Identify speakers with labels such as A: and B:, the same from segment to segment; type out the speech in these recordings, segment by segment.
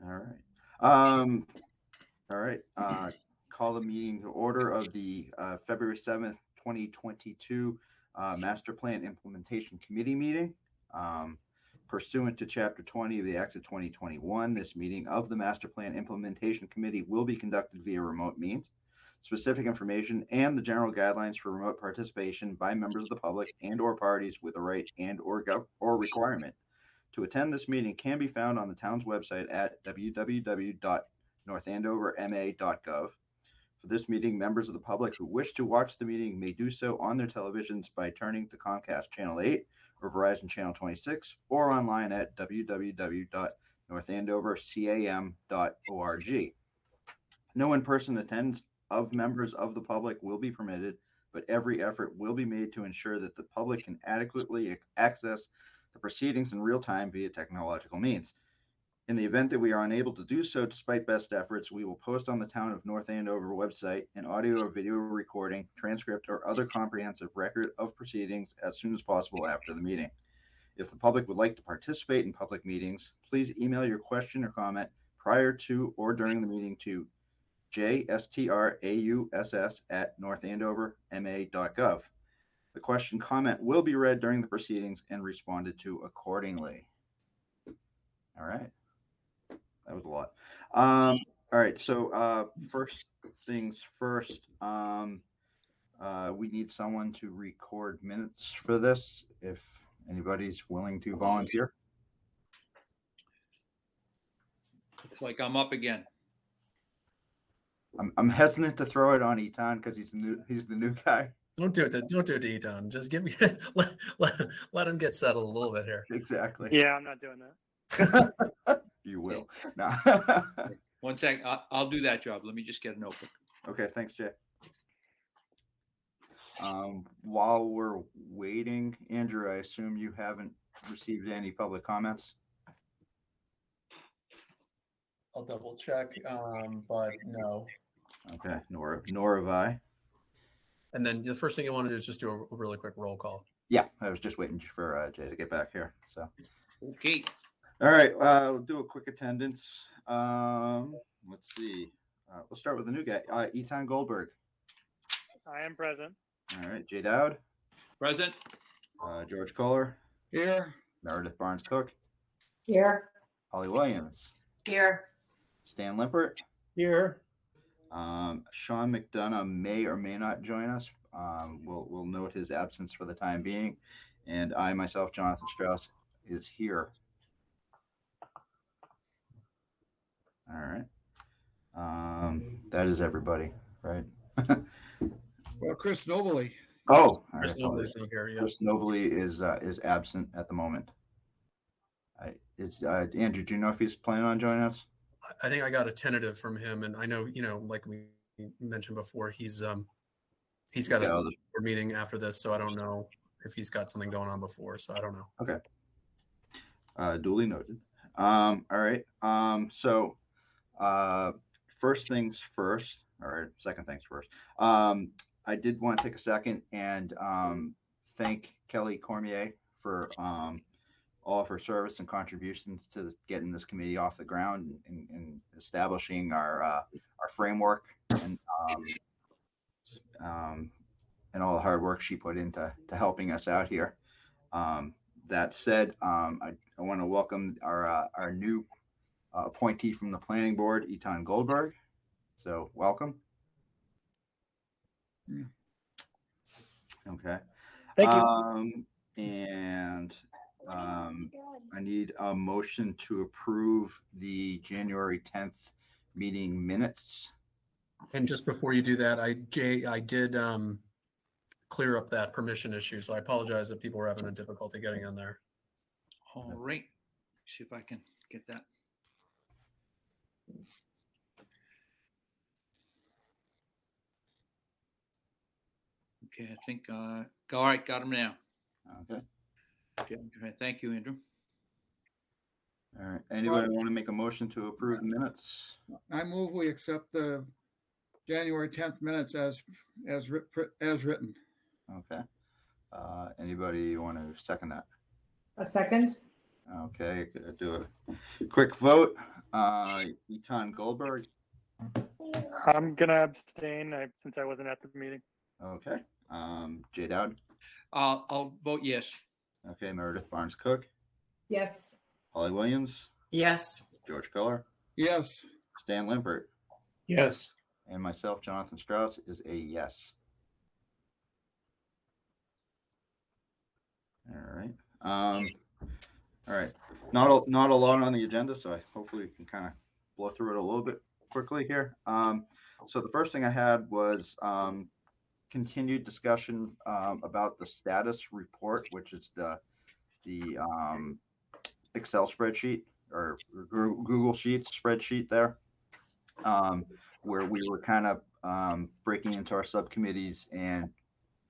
A: All right. All right. Call the meeting to order of the February 7th, 2022 Master Plan Implementation Committee meeting. Pursuant to Chapter 20 of the Acts of 2021, this meeting of the Master Plan Implementation Committee will be conducted via remote means. Specific information and the general guidelines for remote participation by members of the public and or parties with a right and or requirement to attend this meeting can be found on the town's website at www.northandoverma.gov. For this meeting, members of the public who wish to watch the meeting may do so on their televisions by turning to Comcast Channel 8 or Verizon Channel 26 or online at www.northandovercam.org. No in-person attendance of members of the public will be permitted, but every effort will be made to ensure that the public can adequately access the proceedings in real time via technological means. In the event that we are unable to do so despite best efforts, we will post on the Town of North Andover website an audio or video recording, transcript, or other comprehensive record of proceedings as soon as possible after the meeting. If the public would like to participate in public meetings, please email your question or comment prior to or during the meeting to jstrauss@northandoverma.gov. The question comment will be read during the proceedings and responded to accordingly. All right. That was a lot. All right. So first things first, we need someone to record minutes for this if anybody's willing to volunteer.
B: Looks like I'm up again.
A: I'm hesitant to throw it on Etan because he's the new guy.
C: Don't do it to Etan. Just give me let him get settled a little bit here.
A: Exactly.
D: Yeah, I'm not doing that.
A: You will. No.
B: 1 sec. I'll do that job. Let me just get a notebook.
A: Okay. Thanks, Jay. While we're waiting, Andrew, I assume you haven't received any public comments.
C: I'll double check, but no.
A: Okay, nor have I.
C: And then the first thing you want to do is just do a really quick roll call.
A: Yeah, I was just waiting for Jay to get back here. So,
B: okay.
A: All right, we'll do a quick attendance. Let's see. We'll start with the new guy, Etan Goldberg.
D: I am present.
A: All right, Jay Dowd.
B: Present.
A: George Kohler.
E: Here.
A: Meredith Barnes-Cook.
F: Here.
A: Holly Williams.
F: Here.
A: Stan Limpert.
C: Here.
A: Sean McDonough may or may not join us. We'll note his absence for the time being. And I, myself, Jonathan Strauss, is here. All right. That is everybody, right?
E: Well, Chris Nobley.
A: Oh,
C: Chris Nobley's not here. Yeah.
A: Chris Nobley is absent at the moment. Andrew, do you know if he's planning on joining us?
C: I think I got a tentative from him, and I know, like we mentioned before, he's got a board meeting after this, so I don't know if he's got something going on before, so I don't know.
A: Okay. Duly noted. All right. So first things first, or second things first. I did want to take a second and thank Kelly Cormier for all of her service and contributions to getting this committee off the ground and establishing our framework and all the hard work she put into helping us out here. That said, I want to welcome our new appointee from the planning board, Etan Goldberg. So welcome.
E: Yeah.
A: Okay.
D: Thank you.
A: And I need a motion to approve the January 10th meeting minutes.
C: And just before you do that, I did clear up that permission issue, so I apologize if people were having a difficulty getting on there.
B: All right. See if I can get that. Okay, I think, all right, got them now.
A: Okay.
B: Okay, thank you, Andrew.
A: All right. Anybody want to make a motion to approve the minutes?
E: I move we accept the January 10th minutes as written.
A: Okay. Anybody want to second that?
F: A second.
A: Okay, do a quick vote. Etan Goldberg.
D: I'm gonna abstain since I wasn't at the meeting.
A: Okay. Jay Dowd.
B: I'll vote yes.
A: Okay. Meredith Barnes Cook.
F: Yes.
A: Holly Williams.
F: Yes.
A: George Pillar.
E: Yes.
A: Stan Limpert.
G: Yes.
A: And myself, Jonathan Strauss, is a yes. All right. All right. Not a lot on the agenda, so hopefully we can kind of blow through it a little bit quickly here. So the first thing I had was continued discussion about the status report, which is the Excel spreadsheet or Google Sheets spreadsheet there, where we were kind of breaking into our subcommittees and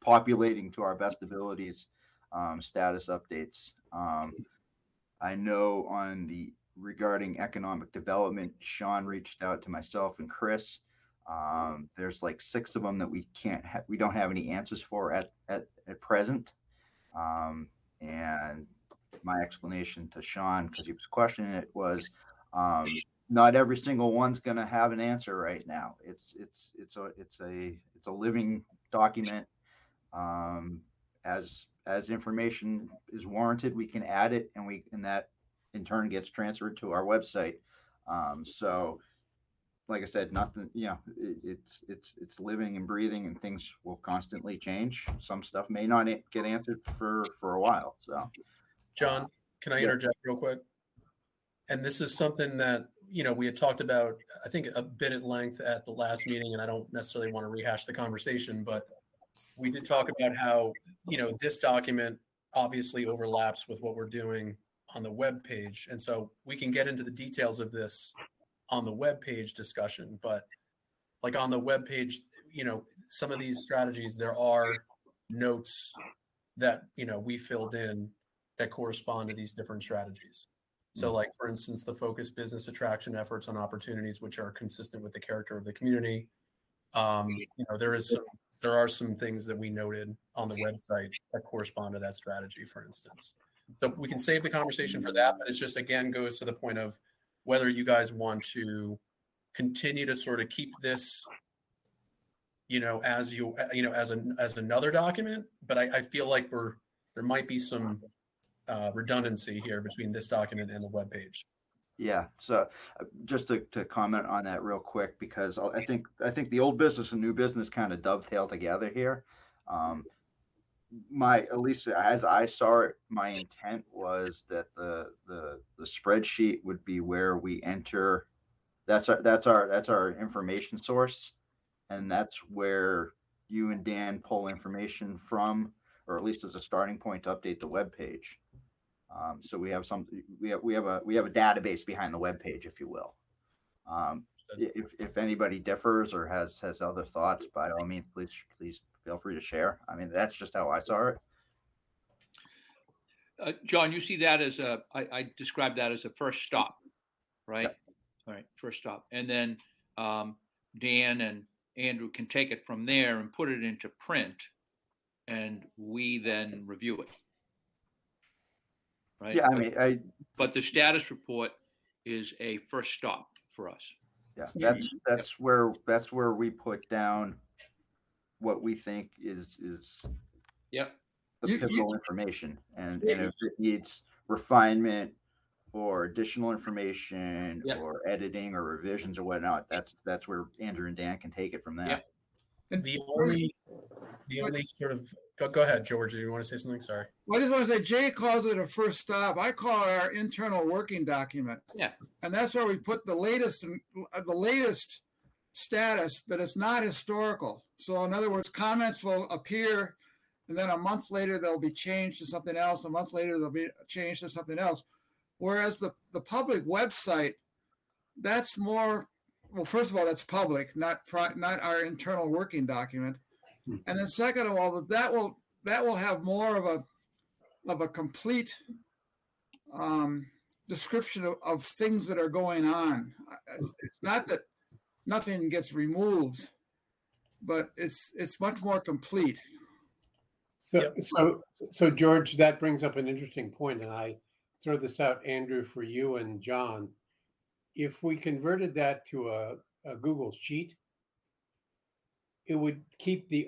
A: populating to our best abilities status updates. I know regarding economic development, Sean reached out to myself and Chris. There's like 6 of them that we don't have any answers for at present. And my explanation to Sean, because he was questioning it, was not every single one's going to have an answer right now. It's a living document. As information is warranted, we can add it, and that in turn gets transferred to our website. So, like I said, nothing. It's living and breathing, and things will constantly change. Some stuff may not get answered for a while. So,
C: John, can I interject real quick? And this is something that, we had talked about, I think, a bit at length at the last meeting, and I don't necessarily want to rehash the conversation, but we did talk about how, this document obviously overlaps with what we're doing on the web page. And so we can get into the details of this on the web page discussion, but like on the web page, some of these strategies, there are notes that, we filled in that correspond to these different strategies. So like, for instance, the focus business attraction efforts on opportunities which are consistent with the character of the community. There are some things that we noted on the website that correspond to that strategy, for instance. So we can save the conversation for that, but it's just, again, goes to the point of whether you guys want to continue to sort of keep this, as another document. But I feel like there might be some redundancy here between this document and the webpage.
A: yeah. So just to comment on that real quick, because I think the old business and new business kind of dovetail together here. At least as I saw it, my intent was that the spreadsheet would be where we enter. That's our information source, and that's where you and Dan pull information from, or at least as a starting point to update the web page. So we have a database behind the web page, if you will. If anybody differs or has other thoughts, by all means, please feel free to share. I mean, that's just how I saw it.
B: John, you see that as I described that as a first stop, right?
A: Yep.
B: All right, first stop. And then Dan and Andrew can take it from there and put it into print, and we then review it. Right?
A: Yeah, I mean,
B: but the status report is a first stop for us.
A: Yeah, that's where we put down what we think is
B: Yep.
A: the pivotal information, and if it needs refinement or additional information or editing or revisions or whatnot, that's where Andrew and Dan can take it from there.
B: Yep.
E: And
C: The only sort of go ahead, George. Do you want to say something? Sorry.
E: Well, I just want to say, Jay calls it a first stop. I call it our internal working document.
B: Yeah.
E: And that's where we put the latest status, but it's not historical. So in other words, comments will appear, and then a month later they'll be changed to something else. A month later they'll be changed to something else. Whereas the public website, that's more. Well, first of all, that's public, not our internal working document. And then second of all, that will have more of a complete description of things that are going on. It's not that nothing gets removed, but it's much more complete.
G: So George, that brings up an interesting point, and I throw this out, Andrew, for you and John. if we converted that to a Google Sheet, it would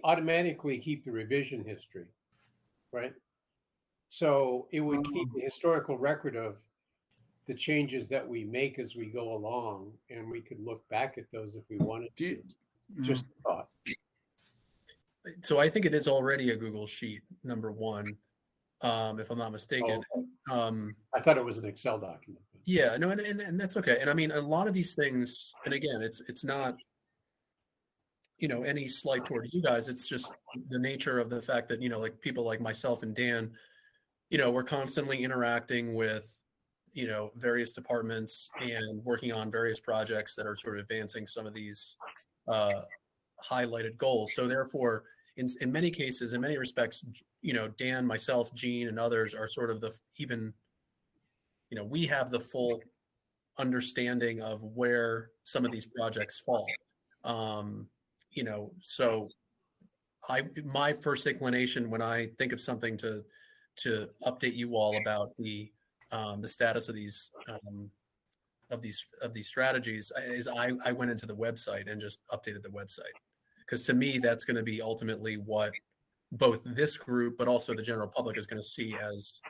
G: automatically keep the revision history, right? So it would keep the historical record of the changes that we make as we go along, and we could look back at those if we wanted to. Just a thought.
C: So I think it is already a Google Sheet, number one, if I'm not mistaken.
G: I thought it was an Excel document.
C: Yeah, no, and that's okay. And I mean, a lot of these things, and again, it's not, any slight toward you guys. It's just the nature of the fact that, like people like myself and Dan, we're constantly interacting with, various departments and working on various projects that are sort of advancing some of these highlighted goals. So therefore, in many cases, in many respects, Dan, myself, Gene, and others are sort of we have the full understanding of where some of these projects fall. So my first inclination when I think of something to update you all about the status of these strategies is I went into the website and just updated the website, because to me that's going to be ultimately what both this group but also the general public is going to see as,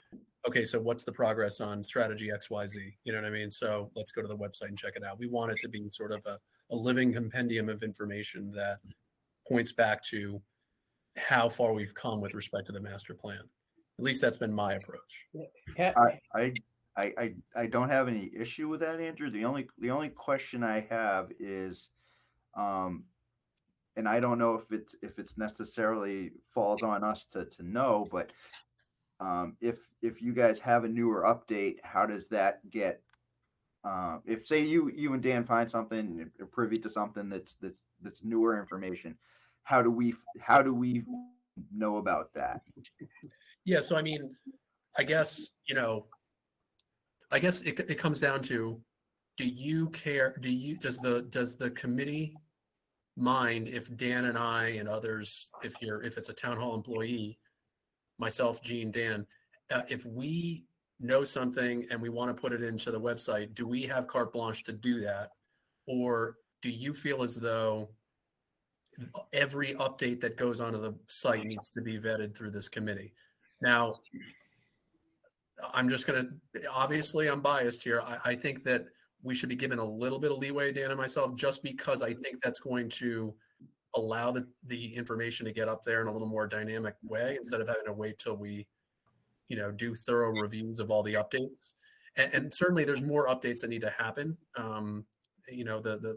C: okay, so what's the progress on strategy XYZ? You know what I mean? So let's go to the website and check it out. We want it to be sort of a living compendium of information that points back to how far we've come with respect to the master plan. At least that's been my approach.
A: I don't have any issue with that, Andrew. The only question I have is, and I don't know if it's necessarily falls on us to know, but if you guys have a newer update, how does that get? If say you and Dan find something, you're privy to something that's newer information, how do we know about that?
C: Yeah, so I mean, I guess it comes down to, do you care? Does the committee mind if Dan and I and others, if it's a town hall employee, myself, Gene, Dan, if we know something and we want to put it into the website, do we have carte blanche to do that? Or do you feel as though every update that goes onto the site needs to be vetted through this committee? Now, I'm just going to, obviously I'm biased here. I think that we should be given a little bit of leeway, Dan and myself, just because I think that's going to allow the information to get up there in a little more dynamic way, instead of having to wait till we, do thorough reviews of all the updates. And certainly there's more updates that need to happen. The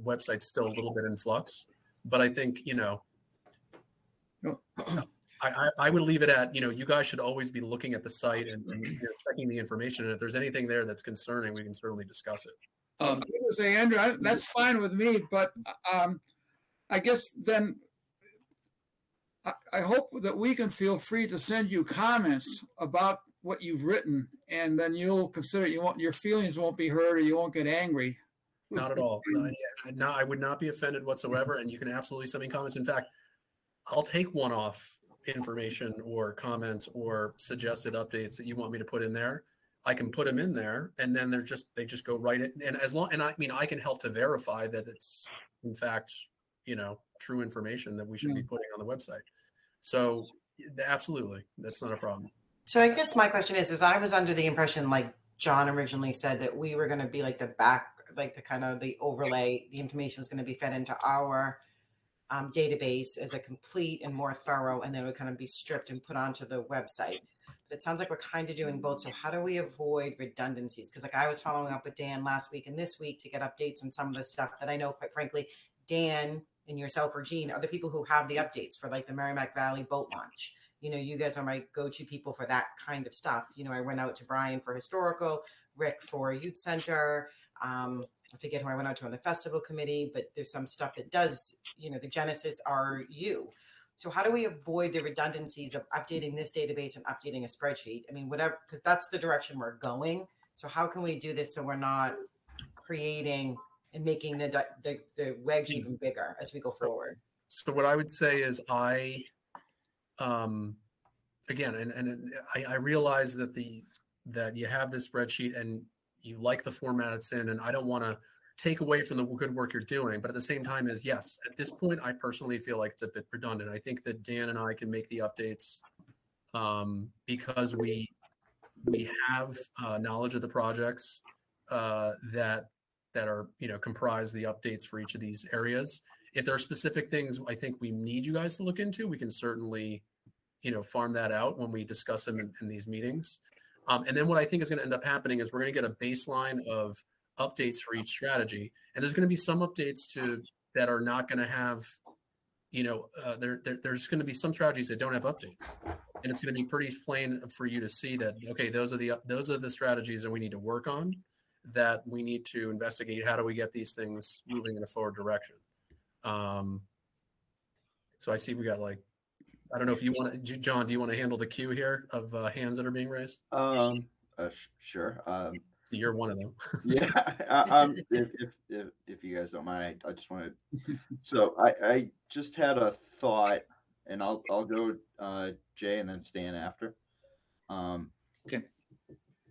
C: website's still a little bit in flux, but I think, I would leave it at, you guys should always be looking at the site and checking the information. And if there's anything there that's concerning, we can certainly discuss it.
E: I was gonna say, Andrew, that's fine with me, but I guess then I hope that we can feel free to send you comments about what you've written, and then you'll consider your feelings won't be hurt, or you won't get angry.
C: Not at all. No, I would not be offended whatsoever, and you can absolutely send me comments. In fact, I'll take one-off information or comments or suggested updates that you want me to put in there. I can put them in there, and then they just go right in. And I can help to verify that it's in fact, true information that we should be putting on the website. So absolutely, that's not a problem.
F: So I guess my question is I was under the impression, like John originally said, that we were going to be like the kind of the overlay, the information was going to be fed into our database as a complete and more thorough, and then it would kind of be stripped and put onto the website. But it sounds like we're kind of doing both. So how do we avoid redundancies? Because I was following up with Dan last week and this week to get updates on some of the stuff that I know, quite frankly, Dan and yourself or Gene are the people who have the updates for like the Merrimack Valley boat launch. You guys are my go-to people for that kind of stuff. I went out to Brian for historical, Rick for youth center. I forget who I went out to on the festival committee, but there's some stuff that does, the genesis are you. So how do we avoid the redundancies of updating this database and updating a spreadsheet? I mean, whatever, because that's the direction we're going. So how can we do this so we're not creating and making the wedge even bigger as we go forward?
C: So what I would say is again, and I realize that you have this spreadsheet and you like the format it's in, and I don't want to take away from the good work you're doing. But at the same time is, yes, at this point, I personally feel like it's a bit redundant. I think that Dan and I can make the updates because we have knowledge of the projects that are, comprise the updates for each of these areas. If there are specific things I think we need you guys to look into, we can certainly, farm that out when we discuss them in these meetings. And then what I think is going to end up happening is we're going to get a baseline of updates for each strategy. And there's going to be some updates that are not going to have, there's going to be some strategies that don't have updates. And it's going to be pretty plain for you to see that, okay, those are the strategies that we need to work on, that we need to investigate. How do we get these things moving in a forward direction? So I see we got I don't know if you want to, John, do you want to handle the queue here of hands that are being raised?
A: Sure.
C: You're one of them.
A: Yeah. If you guys don't mind, I just want to. So I just had a thought, and I'll go Jay and then Stan after.
B: Okay.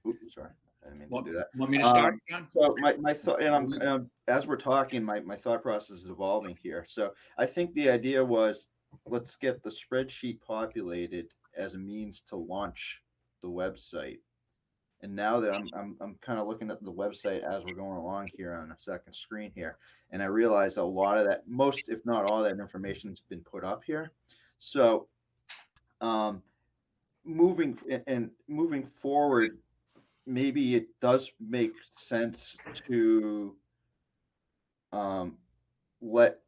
A: Oops, sorry, I didn't mean to do that.
B: Want me to start, John?
A: So my thought, and I'm as we're talking, my thought process is evolving here. So I think the idea was, let's get the spreadsheet populated as a means to launch the website. And now that I'm kind of looking at the website as we're going along here on the second screen here, and I realize a lot of that, most if not all that information has been put up here. So moving forward, maybe it does make sense to let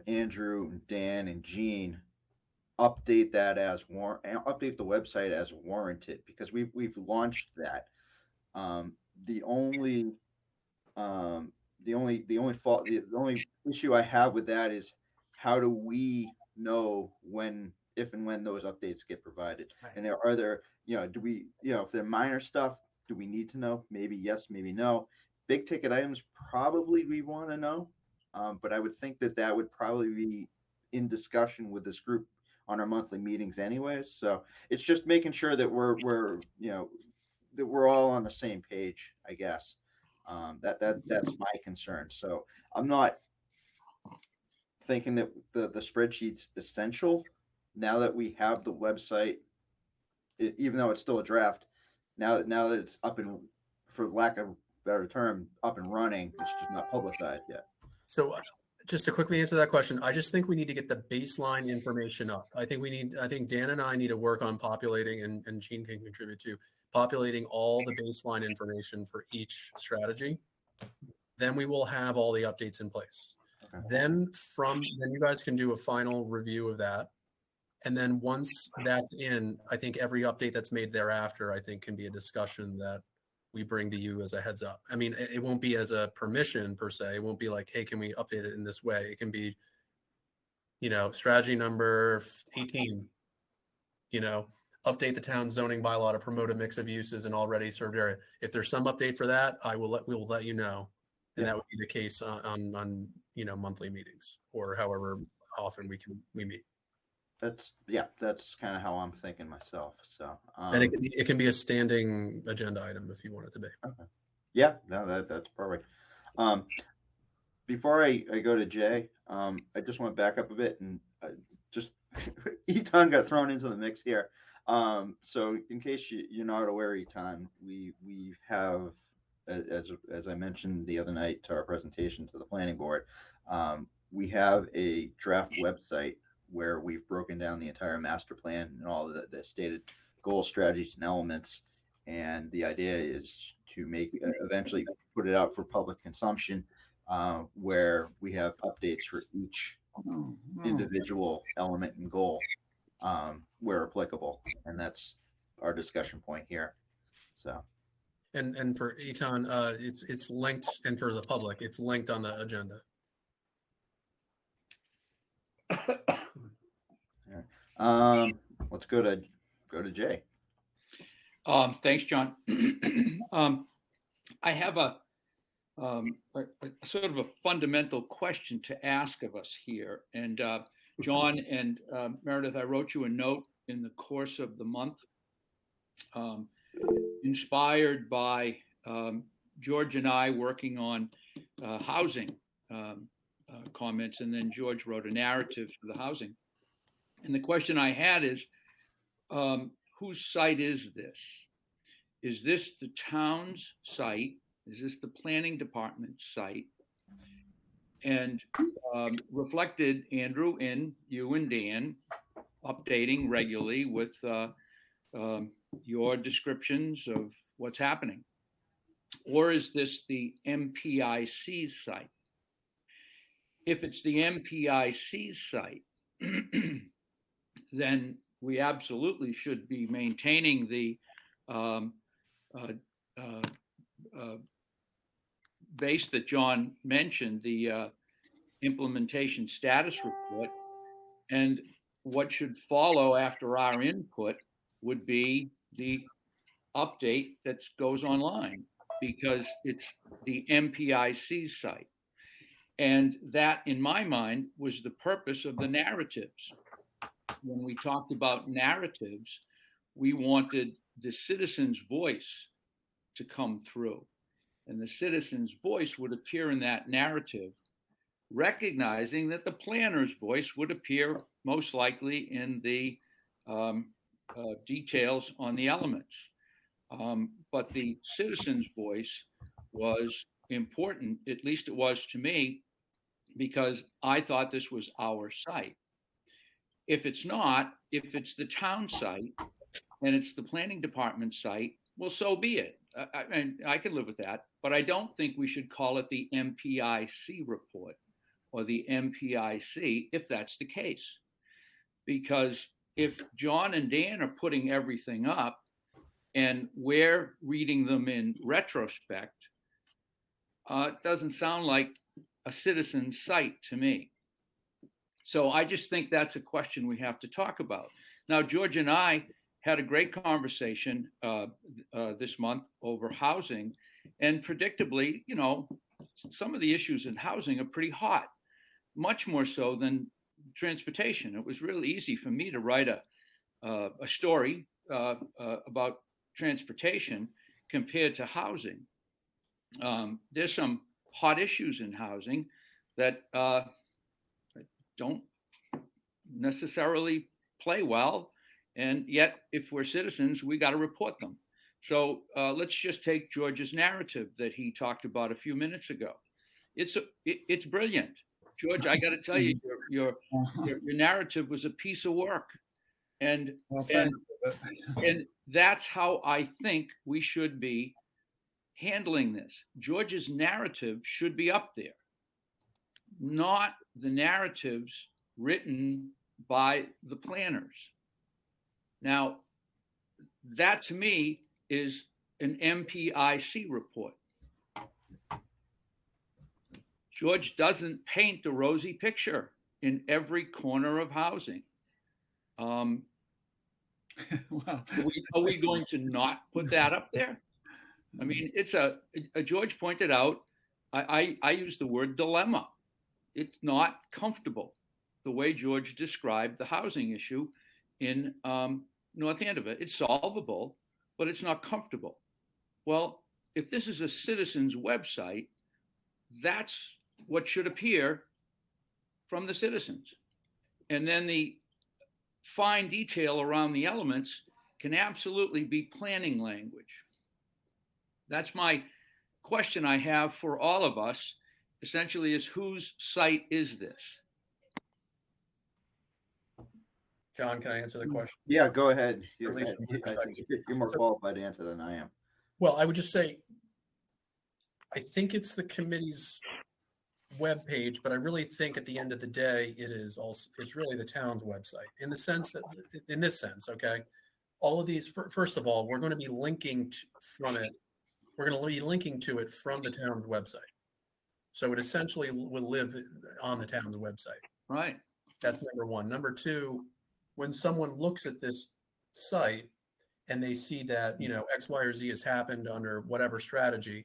A: Andrew, Dan, and Gene update that as update the website as warranted, because we've launched that. The only issue I have with that is, how do we know if and when those updates get provided? Right. And are there, do we, if they're minor stuff, do we need to know? Maybe yes, maybe no. Big ticket items, probably we want to know. But I would think that would probably be in discussion with this group on our monthly meetings anyways. So it's just making sure that we're that we're all on the same page, I guess. That's my concern. So I'm not thinking that the spreadsheet's essential now that we have the website, even though it's still a draft. Now that it's up and, for lack of a better term, up and running, it's just not publicized yet.
C: So just to quickly answer that question, I just think we need to get the baseline information up. I think Dan and I need to work on populating, and Gene can contribute to populating all the baseline information for each strategy. Then we will have all the updates in place. Okay. Then you guys can do a final review of that. And then once that's in, I think every update that's made thereafter, I think, can be a discussion that we bring to you as a heads up. I mean, it won't be as a permission per se. It won't be like, hey, can we update it in this way? It can be, strategy number 18, update the town zoning bylaw to promote a mix of uses in already served area. If there's some update for that, we will let you know. And that would be the case on monthly meetings, or however often we meet.
A: That's kind of how I'm thinking myself. So
C: and it can be a standing agenda item if you want it to be.
A: Okay. Yeah, no, that's perfect. Before I go to Jay, I just want to back up a bit and just Eton got thrown into the mix here. So in case you're not aware, Eton, we have, as I mentioned the other night to our presentation to the planning board, we have a draft website where we've broken down the entire master plan and all the stated goals, strategies, and elements. And the idea is to eventually put it out for public consumption, where we have updates for each individual element and goal, where applicable. And that's our discussion point here. So.
C: And for Eton, it's linked, and for the public, it's linked on the agenda.
A: Let's go to Jay.
B: Thanks, John. I have a sort of a fundamental question to ask of us here. And John and Meredith, I wrote you a note in the course of the month, inspired by George and I working on housing comments, and then George wrote a narrative for the housing. And the question I had is, whose site is this? Is this the town's site? Is this the planning department's site? And reflected, Andrew, in you and Dan updating regularly with your descriptions of what's happening? Or is this the MPIC's site? If it's the MPIC's site, then we absolutely should be maintaining the base that John mentioned, the implementation status report. And what should follow after our input would be the update that goes online, because it's the MPIC site. And that, in my mind, was the purpose of the narratives. When we talked about narratives, we wanted the citizen's voice to come through. And the citizen's voice would appear in that narrative, recognizing that the planner's voice would appear most likely in the details on the elements. But the citizen's voice was important, at least it was to me, because I thought this was our site. If it's not, if it's the town site and it's the planning department site, well, so be it. I could live with that, but I don't think we should call it the MPIC report or the MPIC if that's the case. Because if John and Dan are putting everything up and we're reading them in retrospect, it doesn't sound like a citizen's site to me. So I just think that's a question we have to talk about. Now, George and I had a great conversation this month over housing, and predictably, you know, some of the issues in housing are pretty hot, much more so than transportation. It was really easy for me to write a story about transportation compared to housing. There's some hot issues in housing that don't necessarily play well, and yet if we're citizens, we got to report them. So let's just take George's narrative that he talked about a few minutes ago. It's brilliant, George. I got to tell you, your narrative was a piece of work, and that's how I think we should be handling this. George's narrative should be up there, not the narratives written by the planners. Now, that to me is an MPIC report. George doesn't paint a rosy picture in every corner of housing. Wow. Are we going to not put that up there? I mean, it's George pointed out, I use the word dilemma. It's not comfortable the way George described the housing issue in North Andover. It's solvable, but it's not comfortable. Well, if this is a citizen's website, that's what should appear from the citizens. And then the fine detail around the elements can absolutely be planning language. That's my question I have for all of us, essentially, is whose site is this?
C: John, can I answer the question?
A: Yeah, go ahead.
C: At least
A: I think you're more qualified to answer than I am.
C: Well, I would just say, I think it's the committee's webpage, but I really think at the end of the day, it's really the town's website in this sense, okay? All of these, first of all, we're going to be linking from it. We're going to be linking to it from the town's website. So it essentially will live on the town's website.
B: Right.
C: That's number one. Number two, when someone looks at this site and they see that, you know, X, Y, or Z has happened under whatever strategy,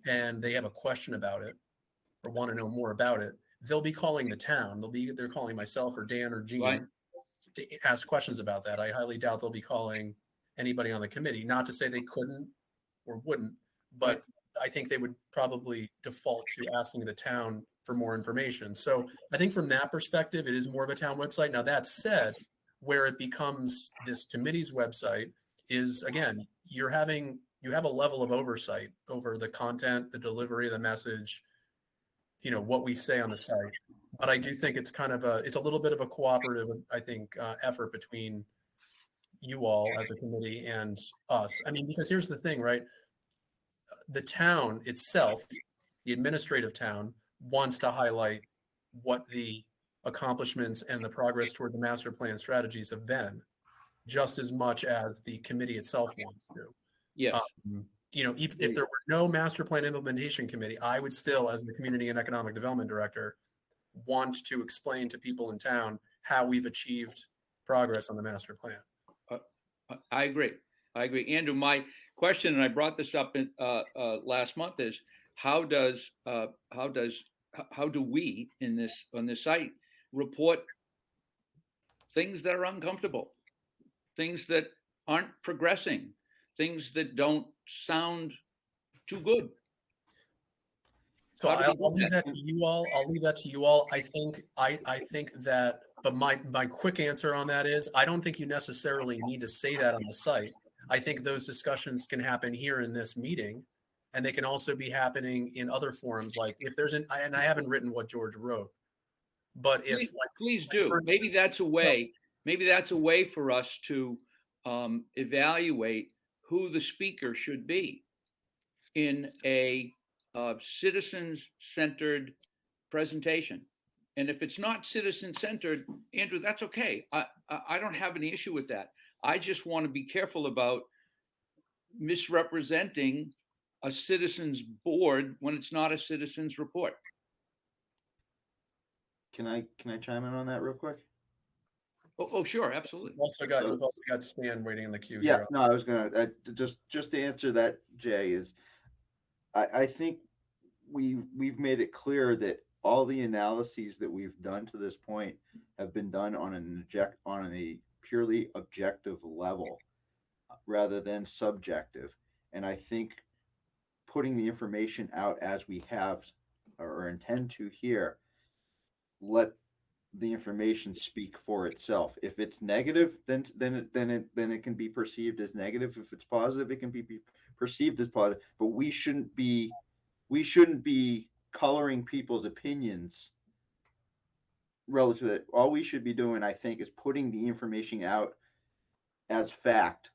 C: and they have a question about it or want to know more about it, they'll be calling the town. They're calling myself or Dan or Gene
B: Right.
C: to ask questions about that. I highly doubt they'll be calling anybody on the committee. Not to say they couldn't or wouldn't, but I think they would probably default to asking the town for more information. So I think from that perspective, it is more of a town website. Now, that said, where it becomes this committee's website is, again, you have a level of oversight over the content, the delivery of the message, what we say on the site. But I do think it's it's a little bit of a cooperative, I think, effort between you all as a committee and us. I mean, because here's the thing, right? The town itself, the administrative town, wants to highlight what the accomplishments and the progress toward the master plan strategies have been, just as much as the committee itself wants to.
B: Yes.
C: If there were no master plan implementation committee, I would still, as the community and economic development director, want to explain to people in town how we've achieved progress on the master plan.
B: I agree. Andrew, my question, and I brought this up in last month, is how do we on this site report things that are uncomfortable, things that aren't progressing, things that don't sound too good?
C: So I'll leave that to you all. I think that, but my quick answer on that is, I don't think you necessarily need to say that on the site. I think those discussions can happen here in this meeting, and they can also be happening in other forums. Like if there's and I haven't written what George wrote, but
B: please do. Maybe that's a way.
C: Yes.
B: Maybe that's a way for us to evaluate who the speaker should be in a citizens-centered presentation. And if it's not citizen-centered, Andrew, that's okay. I don't have any issue with that. I just want to be careful about misrepresenting a citizen's board when it's not a citizen's report.
A: Can I chime in on that real quick?
B: Oh, sure, absolutely.
C: We've also got Stan waiting in the queue.
A: Yeah,
C: here.
A: no, I was gonna just to answer that, Jay, is I think we've made it clear that all the analyses that we've done to this point have been done on a purely objective level rather than subjective. And I think putting the information out as we have or intend to here, let the information speak for itself. If it's negative, then it can be perceived as negative. If it's positive, it can be perceived as positive. But we shouldn't be coloring people's opinions relative to that. All we should be doing, I think, is putting the information out as fact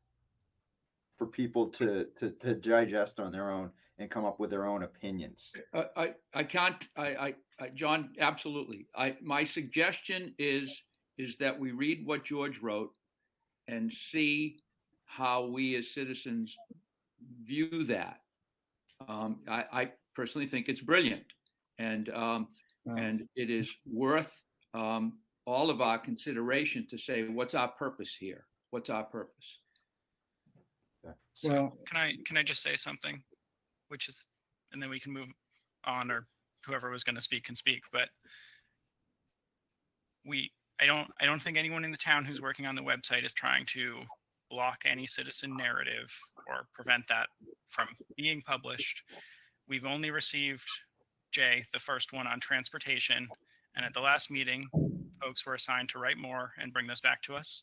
A: for people to digest on their own and come up with their own opinions.
B: John, absolutely. My suggestion is that we read what George wrote and see how we as citizens view that. I personally think it's brilliant, and it is worth all of our consideration to say, what's our purpose here? What's our purpose?
H: So
E: Well-
H: can I just say something, and then we can move on, or whoever was going to speak can speak. But I don't think anyone in the town who's working on the website is trying to block any citizen narrative or prevent that from being published. We've only received, Jay, the first one on transportation, and at the last meeting, folks were assigned to write more and bring those back to us.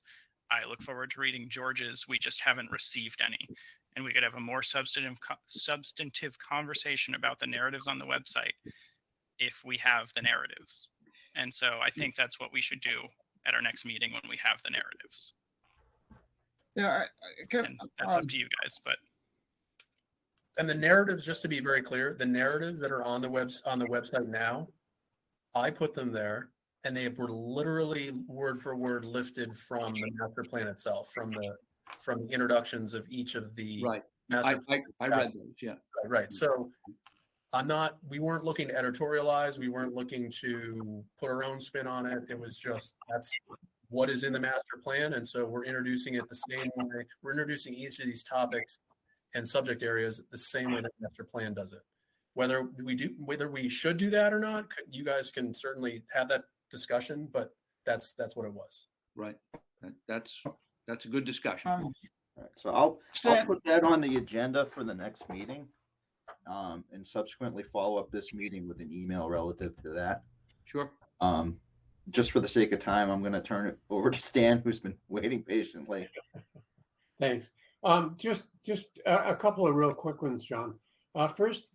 H: I look forward to reading George's. We just haven't received any, and we could have a more substantive conversation about the narratives on the website if we have the narratives. And so I think that's what we should do at our next meeting when we have the narratives.
E: Yeah,
H: And that's up to you guys, but.
C: And the narratives, just to be very clear, the narratives that are on the website now, I put them there, and they were literally word for word lifted from the master plan itself, from the introductions of each of the
B: Right.
C: master
B: I read those. Yeah.
C: Right. So we weren't looking to editorialize. We weren't looking to put our own spin on it. It was just, that's what is in the master plan. And so we're introducing it the same way. We're introducing each of these topics and subject areas the same way that the master plan does it. Whether we should do that or not, you guys can certainly have that discussion, but that's what it was.
B: Right. That's a good discussion.
A: All right, so I'll put that on the agenda for the next meeting. and subsequently follow up this meeting with an email relative to that.
B: Sure.
A: Just for the sake of time, I'm going to turn it over to Stan, who's been waiting patiently.
G: Thanks. Just a couple of real quick ones, John. First,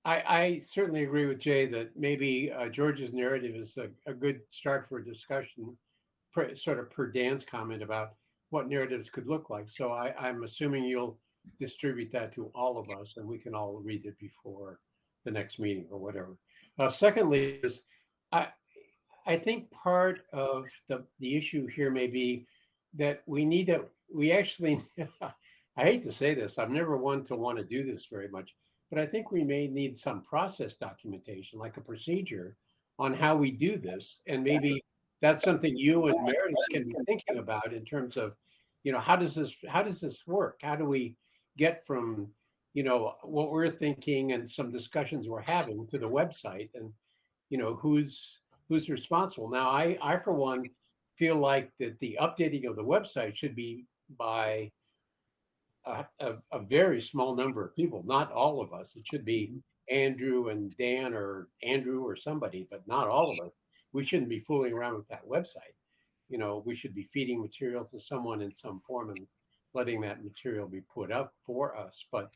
G: I certainly agree with Jay that maybe George's narrative is a good start for a discussion, sort of per Dan's comment about what narratives could look like. So I'm assuming you'll distribute that to all of us and we can all read it before the next meeting or whatever. Secondly, is I think part of the issue here may be that we actually, I hate to say this, I'm never one to want to do this very much, but I think we may need some process documentation, like a procedure on how we do this. And maybe that's something you and Meredith can be thinking about in terms of, how does this work? How do we get from, what we're thinking and some discussions we're having to the website, and, who's responsible? Now, I for one feel like that the updating of the website should be by a very small number of people, not all of us. It should be Andrew and Dan or Andrew or somebody, but not all of us. We shouldn't be fooling around with that website. We should be feeding material to someone in some form and letting that material be put up for us. But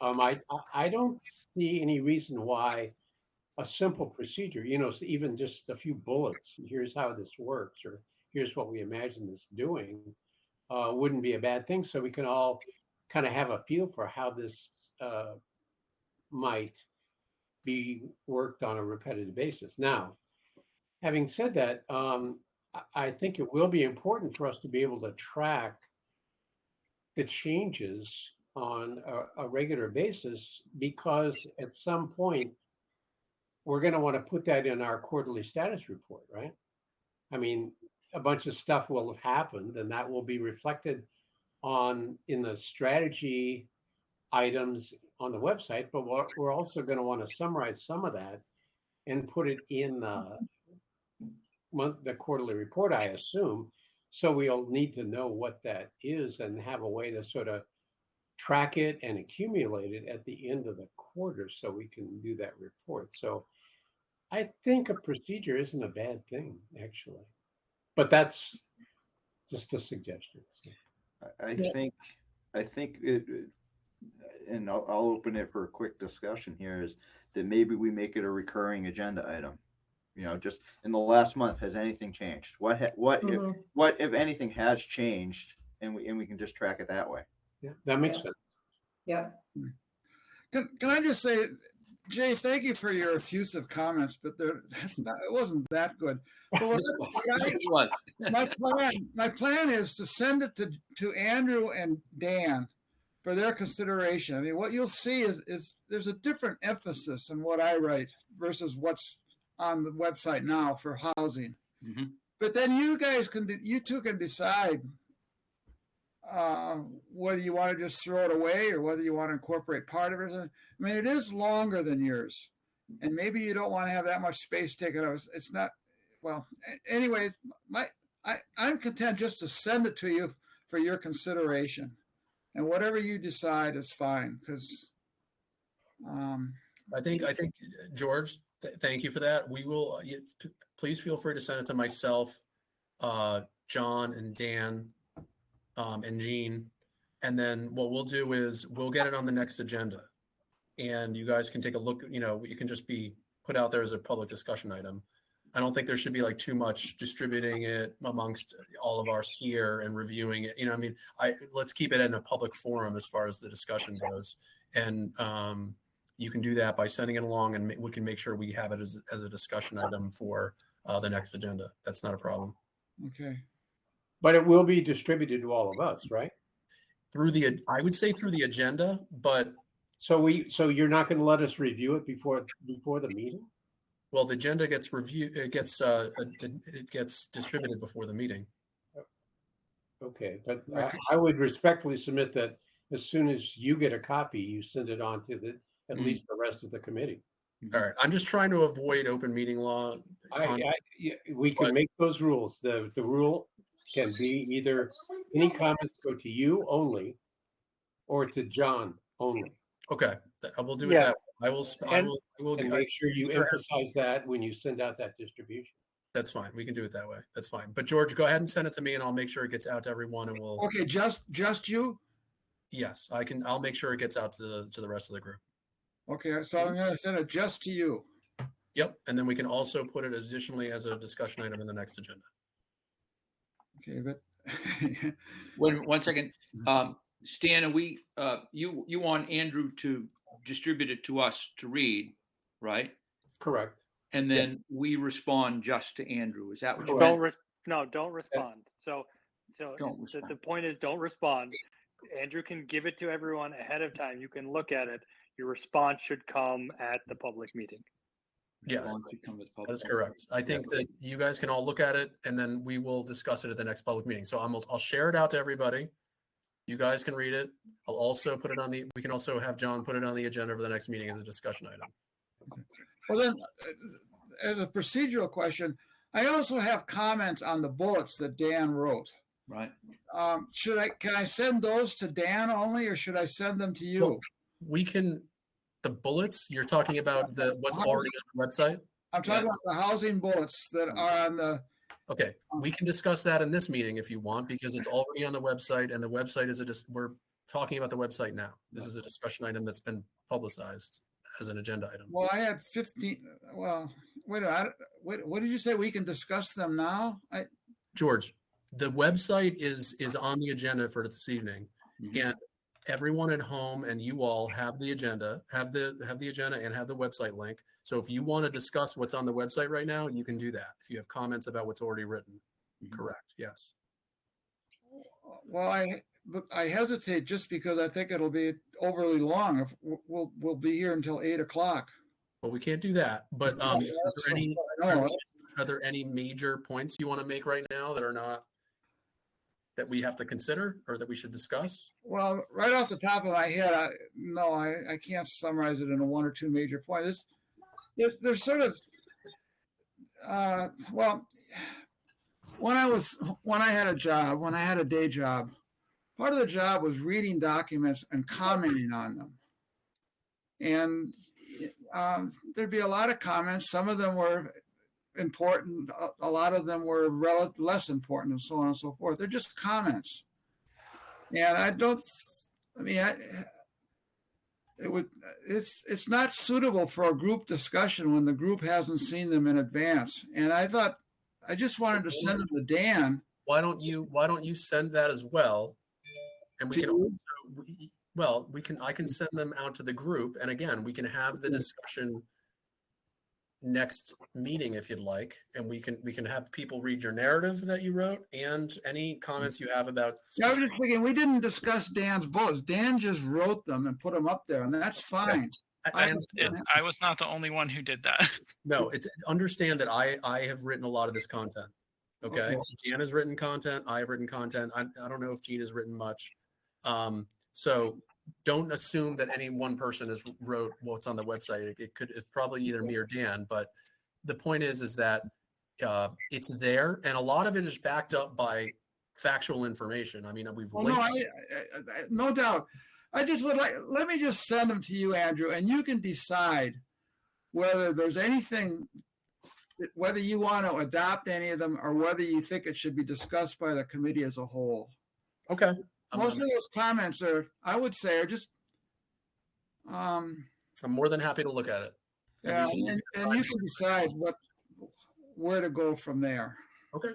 G: I don't see any reason why a simple procedure, so even just a few bullets, here's how this works, or here's what we imagine this doing, wouldn't be a bad thing. So we can all kind of have a feel for how this might be worked on a repetitive basis. Now, having said that, I think it will be important for us to be able to track the changes on a regular basis, because at some point we're going to want to put that in our quarterly status report, right? I mean, a bunch of stuff will have happened and that will be reflected in the strategy items on the website, but we're also going to want to summarize some of that and put it in the quarterly report, I assume. So we'll need to know what that is and have a way to sort of track it and accumulate it at the end of the quarter so we can do that report. So I think a procedure isn't a bad thing, actually, but that's just a suggestion.
A: I think it, and I'll open it for a quick discussion here, is that maybe we make it a recurring agenda item. Just in the last month, has anything changed? What if anything has changed, and we can just track it that way.
G: Yeah, that makes sense.
I: Yeah.
E: Can I just say, Jay, thank you for your effusive comments, but it wasn't that good. But my plan is to send it to Andrew and Dan for their consideration. I mean, what you'll see is there's a different emphasis in what I write versus what's on the website now for housing.
B: Mm-hmm.
E: But then you two can decide whether you want to just throw it away or whether you want to incorporate part of it. I mean, it is longer than yours, and maybe you don't want to have that much space taken up. It's not, well, anyway, I'm content just to send it to you for your consideration, and whatever you decide is fine, because
C: I think George, thank you for that. We will, please feel free to send it to myself, John and Dan, and Jean. And then what we'll do is we'll get it on the next agenda, and you guys can take a look. It can just be put out there as a public discussion item. I don't think there should be like too much distributing it amongst all of us here and reviewing it. Let's keep it in a public forum as far as the discussion goes. And you can do that by sending it along, and we can make sure we have it as a discussion item for the next agenda. That's not a problem.
E: okay.
G: But it will be distributed to all of us, right?
C: I would say through the agenda, but
G: so you're not going to let us review it before the meeting?
C: Well, the agenda gets reviewed. It gets distributed before the meeting.
G: Okay, but I would respectfully submit that as soon as you get a copy, you send it on to at least the rest of the committee.
C: All right. I'm just trying to avoid open meeting law.
G: We can make those rules. The rule can be either any comments go to you only or to John only.
C: Okay. I will do it
D: Yeah.
C: that way. I will
G: And make sure you emphasize that when you send out that distribution.
C: That's fine. We can do it that way. That's fine. But George, go ahead and send it to me and I'll make sure it gets out to everyone and we'll,
E: Okay, just you?
C: yes, I'll make sure it gets out to the rest of the group.
E: Okay, so I'm gonna send it just to you.
C: Yep. And then we can also put it additionally as a discussion item in the next agenda.
E: Okay, but
B: One second. Stan, and you want Andrew to distribute it to us to read, right?
G: Correct.
B: And then we respond just to Andrew. Is that what you
D: Don't
B: meant?
D: don't respond. So
B: Don't
D: the
B: respond.
D: point is don't respond. Andrew can give it to everyone ahead of time. You can look at it. Your response should come at the public meeting.
C: Yes,
B: Response should come with public
C: that is
B: meeting.
C: correct. I think that you guys can all look at it and then we will discuss it at the next public meeting. So I'll share it out to everybody. You guys can read it. I'll also put it on we can also have John put it on the agenda for the next meeting as a discussion item.
E: well then, as a procedural question, I also have comments on the bullets that Dan wrote.
B: Right.
E: Can I send those to Dan only, or should I send them to you?
C: Well, we can, the bullets, you're talking about what's already on the website?
E: I'm talking about the housing bullets that are on the.
C: Okay, we can discuss that in this meeting if you want, because it's already on the website and the website we're talking about the website now. This is a discussion item that's been publicized as an agenda item.
E: Well, I had 15. Well, wait a minute. What did you say? We can discuss them now?
C: George, the website is on the agenda for this evening, and everyone at home and you all have the agenda, have the agenda and have the website link. So if you want to discuss what's on the website right now, you can do that. If you have comments about what's already written, correct? Yes.
E: Well, I hesitate just because I think it'll be overly long. If we'll be here until 8 o'clock.
C: Well, we can't do that. But are there any major points you want to make right now that we have to consider or that we should discuss?
E: Well, right off the top of my head, I can't summarize it into one or two major points. There's sort of, well, when I had a day job, part of the job was reading documents and commenting on them. And there'd be a lot of comments. Some of them were important. A lot of them were less important, and so on and so forth. They're just comments. And it's not suitable for a group discussion when the group hasn't seen them in advance. And I thought, I just wanted to send them to Dan.
C: Why don't you send that as well? And we can also, I can send them out to the group. And again, we can have the discussion next meeting if you'd like, and we can have people read your narrative that you wrote and any comments you have about.
E: I was just thinking, we didn't discuss Dan's bullets. Dan just wrote them and put them up there, and that's fine.
H: I was not the only one who did that.
C: No, understand that I have written a lot of this content. Okay. Jan has written content. I have written content. I don't know if Gene has written much. So don't assume that any one person has wrote what's on the website. It's probably either me or Dan, but the point is that it's there, and a lot of it is backed up by factual information. I mean,
E: no doubt. I just would let me just send them to you, Andrew, and you can decide whether there's anything, whether you want to adopt any of them or whether you think it should be discussed by the committee as a whole.
C: Okay.
E: Most of those comments are just.
C: I'm more than happy to look at it.
E: Yeah, and you can decide where to go from there.
C: Okay.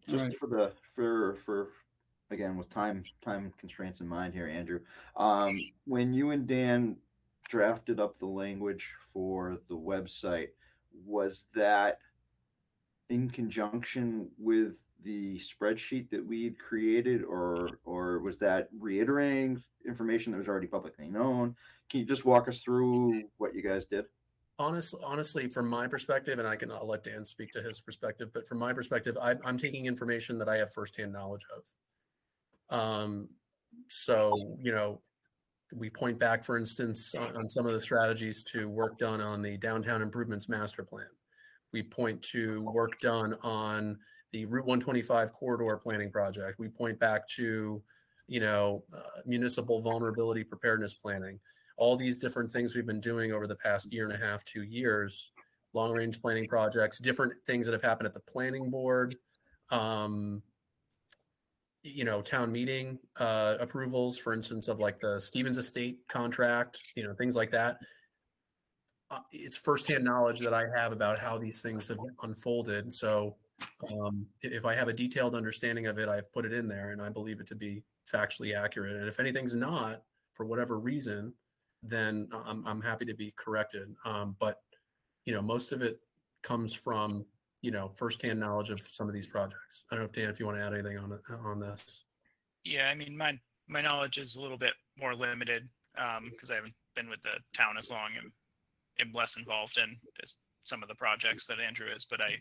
A: Just for again, with time constraints in mind here, Andrew, when you and Dan drafted up the language for the website, was that in conjunction with the spreadsheet that we had created, or was that reiterating information that was already publicly known? Can you just walk us through what you guys did?
C: Honestly, from my perspective, and I'll let Dan speak to his perspective, but from my perspective, I'm taking information that I have firsthand knowledge of. So, we point back, for instance, on some of the strategies to work done on the downtown improvements master plan. We point to work done on the Route 125 corridor planning project. We point back to, municipal vulnerability preparedness planning. all these different things we've been doing over the past year and a half, 2 years, long range planning projects, different things that have happened at the planning board, town meeting approvals, for instance, of like the Stevens Estate contract, things like that. It's firsthand knowledge that I have about how these things have unfolded. So if I have a detailed understanding of it, I've put it in there, and I believe it to be factually accurate. And if anything's not, for whatever reason, then I'm happy to be corrected. But most of it comes from firsthand knowledge of some of these projects. I don't know if Dan, if you want to add anything on this.
H: Yeah, I mean, my knowledge is a little bit more limited because I haven't been with the town as long and am less involved in some of the projects that Andrew is. But I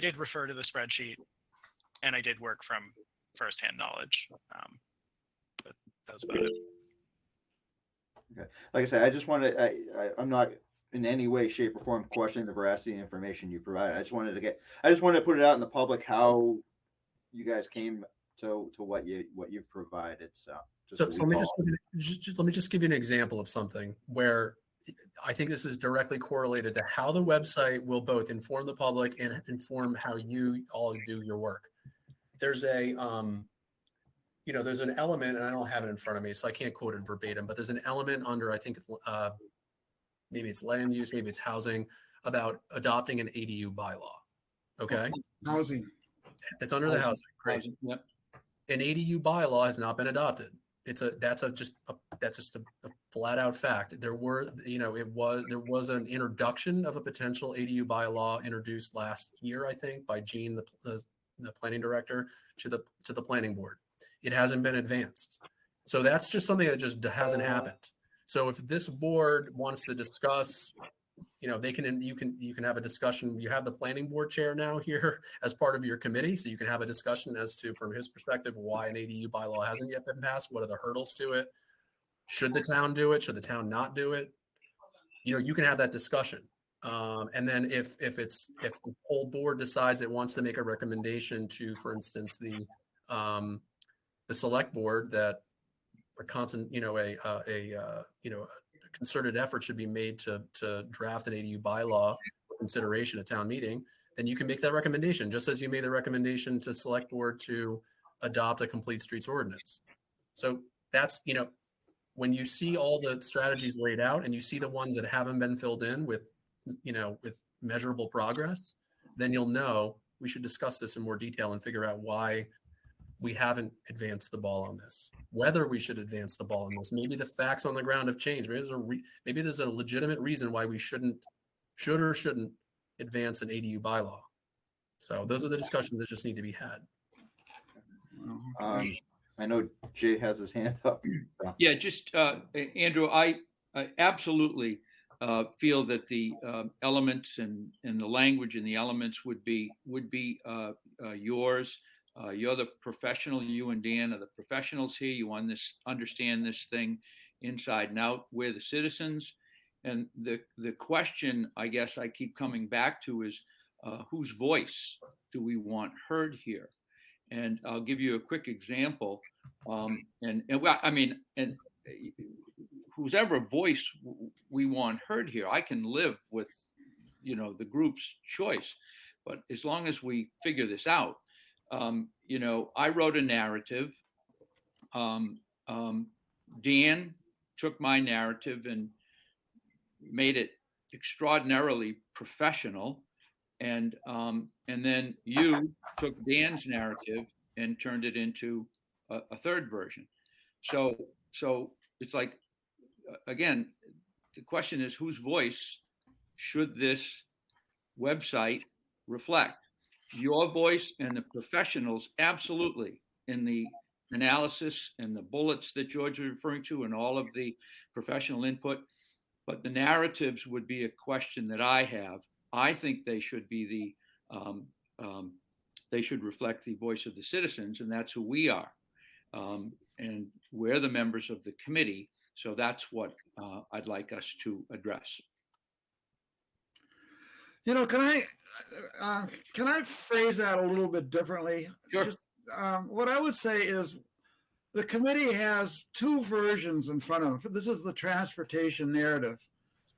H: did refer to the spreadsheet, and I did work from firsthand knowledge. But that was about it.
A: Okay. Like I said, I just wanted, I'm not in any way, shape, or form questioning the veracity of the information you provided. I just wanted to put it out in the public how you guys came to what you've provided. So
C: let me just give you an example of something where I think this is directly correlated to how the website will both inform the public and inform how you all do your work. There's there's an element, and I don't have it in front of me, so I can't quote it verbatim, but there's an element under, I think, maybe it's land use, maybe it's housing, about adopting an ADU bylaw. Okay.
E: Housing.
C: It's under the housing. Great.
B: Housing, yep.
C: An ADU bylaw has not been adopted. That's just a flat out fact. There was an introduction of a potential ADU bylaw introduced last year, I think, by Gene, the planning director, to the planning board. It hasn't been advanced. So that's just something that just hasn't happened. So if this board wants to discuss, you can have a discussion. You have the planning board chair now here as part of your committee, so you can have a discussion as to, from his perspective, why an ADU bylaw hasn't yet been passed. What are the hurdles to it? Should the town do it? Should the town not do it? You can have that discussion. And then if the whole board decides it wants to make a recommendation to, for instance, the select board that a concerted effort should be made to draft an ADU bylaw for consideration at town meeting, then you can make that recommendation, just as you made the recommendation to select board to adopt a complete streets ordinance. So that's, when you see all the strategies laid out and you see the ones that haven't been filled in with measurable progress, then you'll know we should discuss this in more detail and figure out why we haven't advanced the ball on this, whether we should advance the ball on this. Maybe the facts on the ground have changed. Maybe there's a legitimate reason why we should or shouldn't advance an ADU bylaw. So those are the discussions that just need to be had.
A: I know Jay has his hand up. So.
B: Yeah, just Andrew, I absolutely feel that the elements and the language and the elements would be yours. You're the professional. You and Dan are the professionals here. You understand this thing inside and out. We're the citizens, and the question I guess I keep coming back to is whose voice do we want heard here? And I'll give you a quick example. And whoever voice we want heard here, I can live with, the group's choice, but as long as we figure this out. I wrote a narrative. Dan took my narrative and made it extraordinarily professional. And then you took Dan's narrative and turned it into a third version. So it's like, again, the question is, whose voice should this website reflect? Your voice and the professionals, absolutely, in the analysis and the bullets that George was referring to and all of the professional input. But the narratives would be a question that I have. I think they should be they should reflect the voice of the citizens, and that's who we are. And we're the members of the committee. So that's what I'd like us to address.
E: Can I phrase that a little bit differently?
B: Sure.
E: Just, what I would say is the committee has two versions in front of them. This is the transportation narrative.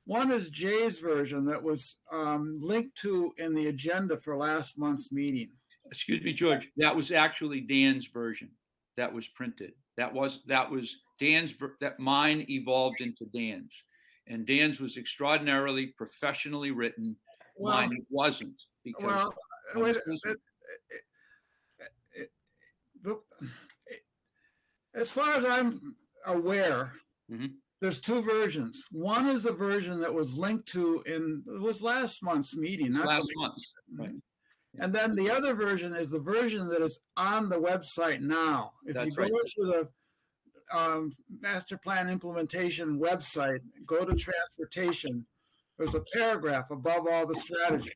E: One is Jay's version that was linked to in the agenda for last month's meeting.
B: Excuse me, George, that was actually Dan's version that was printed. That was Dan's, that mine evolved into Dan's. And Dan's was extraordinarily professionally written.
E: Well,
B: Mine wasn't. Because
E: well, wait, as far as I'm aware, there's two versions. One is the version that was linked to it was last month's meeting. Not
B: last month, right.
E: And then the other version is the version that is on the website now. If
B: That's
E: you go
B: right.
E: to the master plan implementation website, go to transportation, there's a paragraph above all the strategies.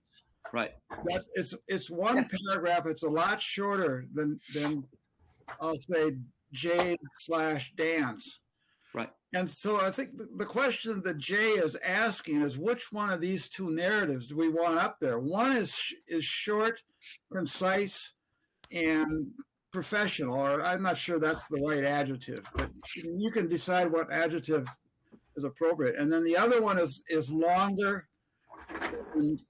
B: Right.
E: It's one paragraph. It's a lot shorter than I'll say J/Dan's.
B: Right.
E: And so I think the question that Jay is asking is which one of these two narratives do we want up there? One is short, concise, and professional, or I'm not sure that's the right adjective, but you can decide what adjective is appropriate. And then the other one is longer. And,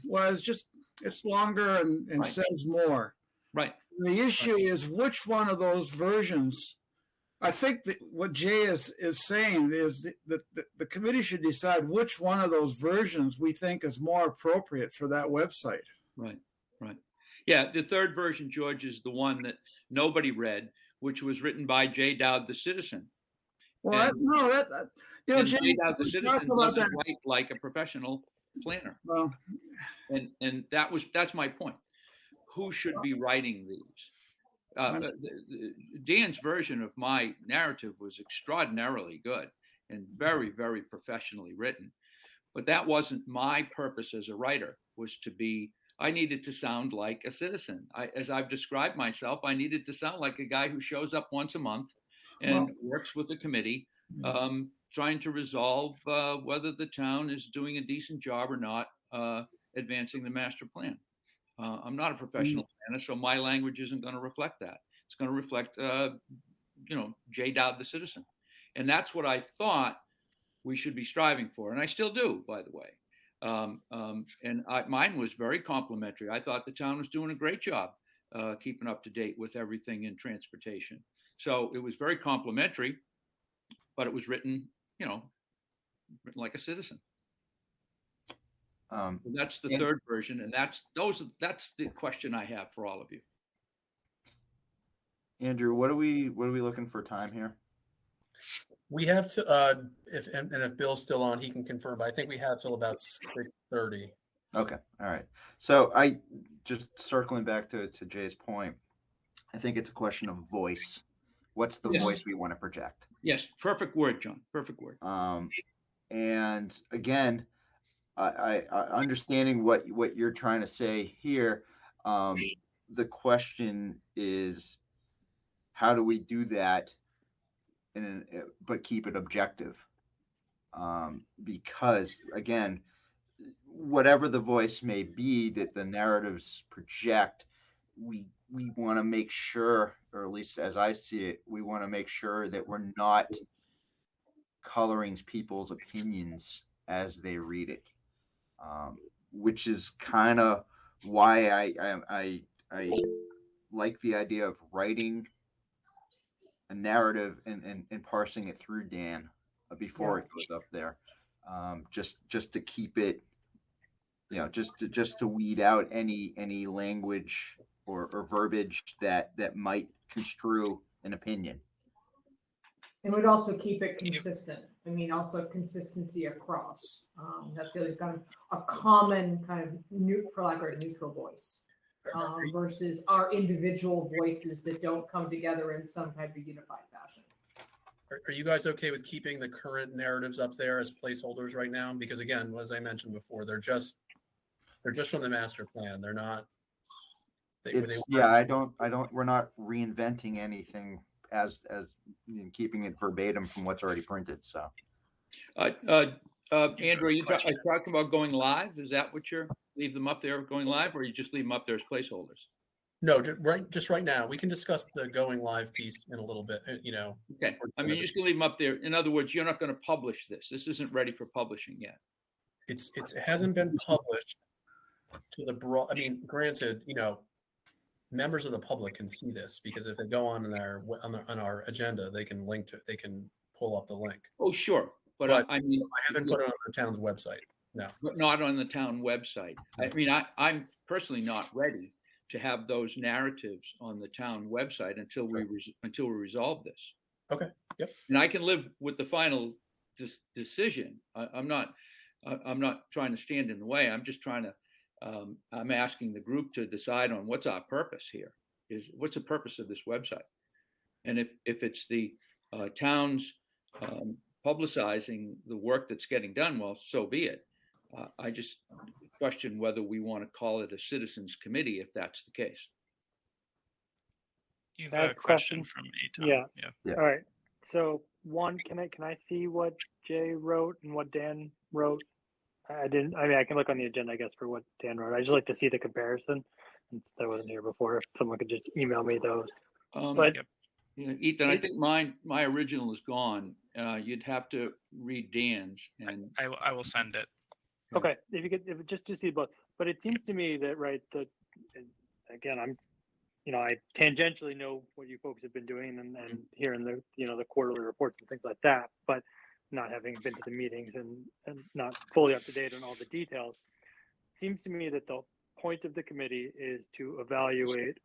E: well, it's longer and
B: right.
E: says more.
B: Right.
E: The issue is which one of those versions. I think that what Jay is saying is that the committee should decide which one of those versions we think is more appropriate for that website.
B: Right, right. Yeah, the third version, George, is the one that nobody read, which was written by J. Dowd, the citizen.
E: Well, Jay
B: J. Dowd, the citizen, doesn't write like a professional planner.
E: Well,
B: and that's my point. Who should be writing these? Dan's version of my narrative was extraordinarily good and very, very professionally written. But that wasn't my purpose as a writer, I needed to sound like a citizen. As I've described myself, I needed to sound like a guy who shows up once a month and works with the committee, trying to resolve whether the town is doing a decent job or not advancing the master plan. I'm not a professional planner, so my language isn't going to reflect that. It's going to reflect, J. Dowd, the citizen. And that's what I thought we should be striving for. And I still do, by the way. Mine was very complimentary. I thought the town was doing a great job keeping up to date with everything in transportation. So it was very complimentary, but it was written like a citizen. That's the third version, and that's the question I have for all of you.
A: Andrew, what are we looking for time here?
C: We have to if Bill's still on, he can confirm, but I think we have till about 6:30.
A: Okay, all right. So I just circling back to Jay's point, I think it's a question of voice. What's the voice we want to project?
B: Yes, perfect word, John. Perfect word.
A: And again, I understanding what you're trying to say here. The question is, how do we do that, but keep it objective? Because again, whatever the voice may be that the narratives project, we want to make sure, or at least as I see it, we want to make sure that we're not coloring people's opinions as they read it. Which is kind of why I like the idea of writing a narrative and parsing it through Dan before it goes up there, just to keep it, just to weed out any language or verbiage that might construe an opinion.
I: And would also keep it consistent. I mean, also consistency across. That's the other kind of a common kind of for lack of a neutral voice versus our individual voices that don't come together in some type of unified fashion.
C: Are you guys okay with keeping the current narratives up there as placeholders right now? Because again, as I mentioned before, they're just from the master plan. They're not.
A: We're not reinventing anything as keeping it verbatim from what's already printed. So,
B: Andrew, are you talking about going live? Is that what leave them up there going live, or you just leave them up there as placeholders?
C: No, just right now. We can discuss the going live piece in a little bit,
B: Okay. I mean, you're just gonna leave them up there. In other words, you're not gonna publish this. This isn't ready for publishing yet.
C: it hasn't been published to the broad. I mean, granted, members of the public can see this because if they go on our agenda, they can they can pull up the link.
B: Oh, sure. But I mean,
C: I haven't put it on the town's website. No,
B: but not on the town website. I mean, I'm personally not ready to have those narratives on the town website until we resolve this.
C: Okay. Yep.
B: And I can live with the final decision. I'm not trying to stand in the way. I'm just trying to. I'm asking the group to decide on what's our purpose here. What's the purpose of this website? And if it's the town's publicizing the work that's getting done, well, so be it. I just question whether we want to call it a citizens committee if that's the case.
H: You have a question from Eitan.
D: Yeah. All right. So one, can I see what Jay wrote and what Dan wrote? I mean, I can look on the agenda, I guess, for what Dan wrote. I just like to see the comparison. Since I wasn't here before, if someone could just email me those. But
B: Ethan, I think my original is gone. You'd have to read Dan's, and
H: I will send it.
D: Okay, if you could, just to see both. But it seems to me that again, I tangentially know what you folks have been doing and hearing the quarterly reports and things like that, but not having been to the meetings and not fully up to date on all the details. Seems to me that the point of the committee is to evaluate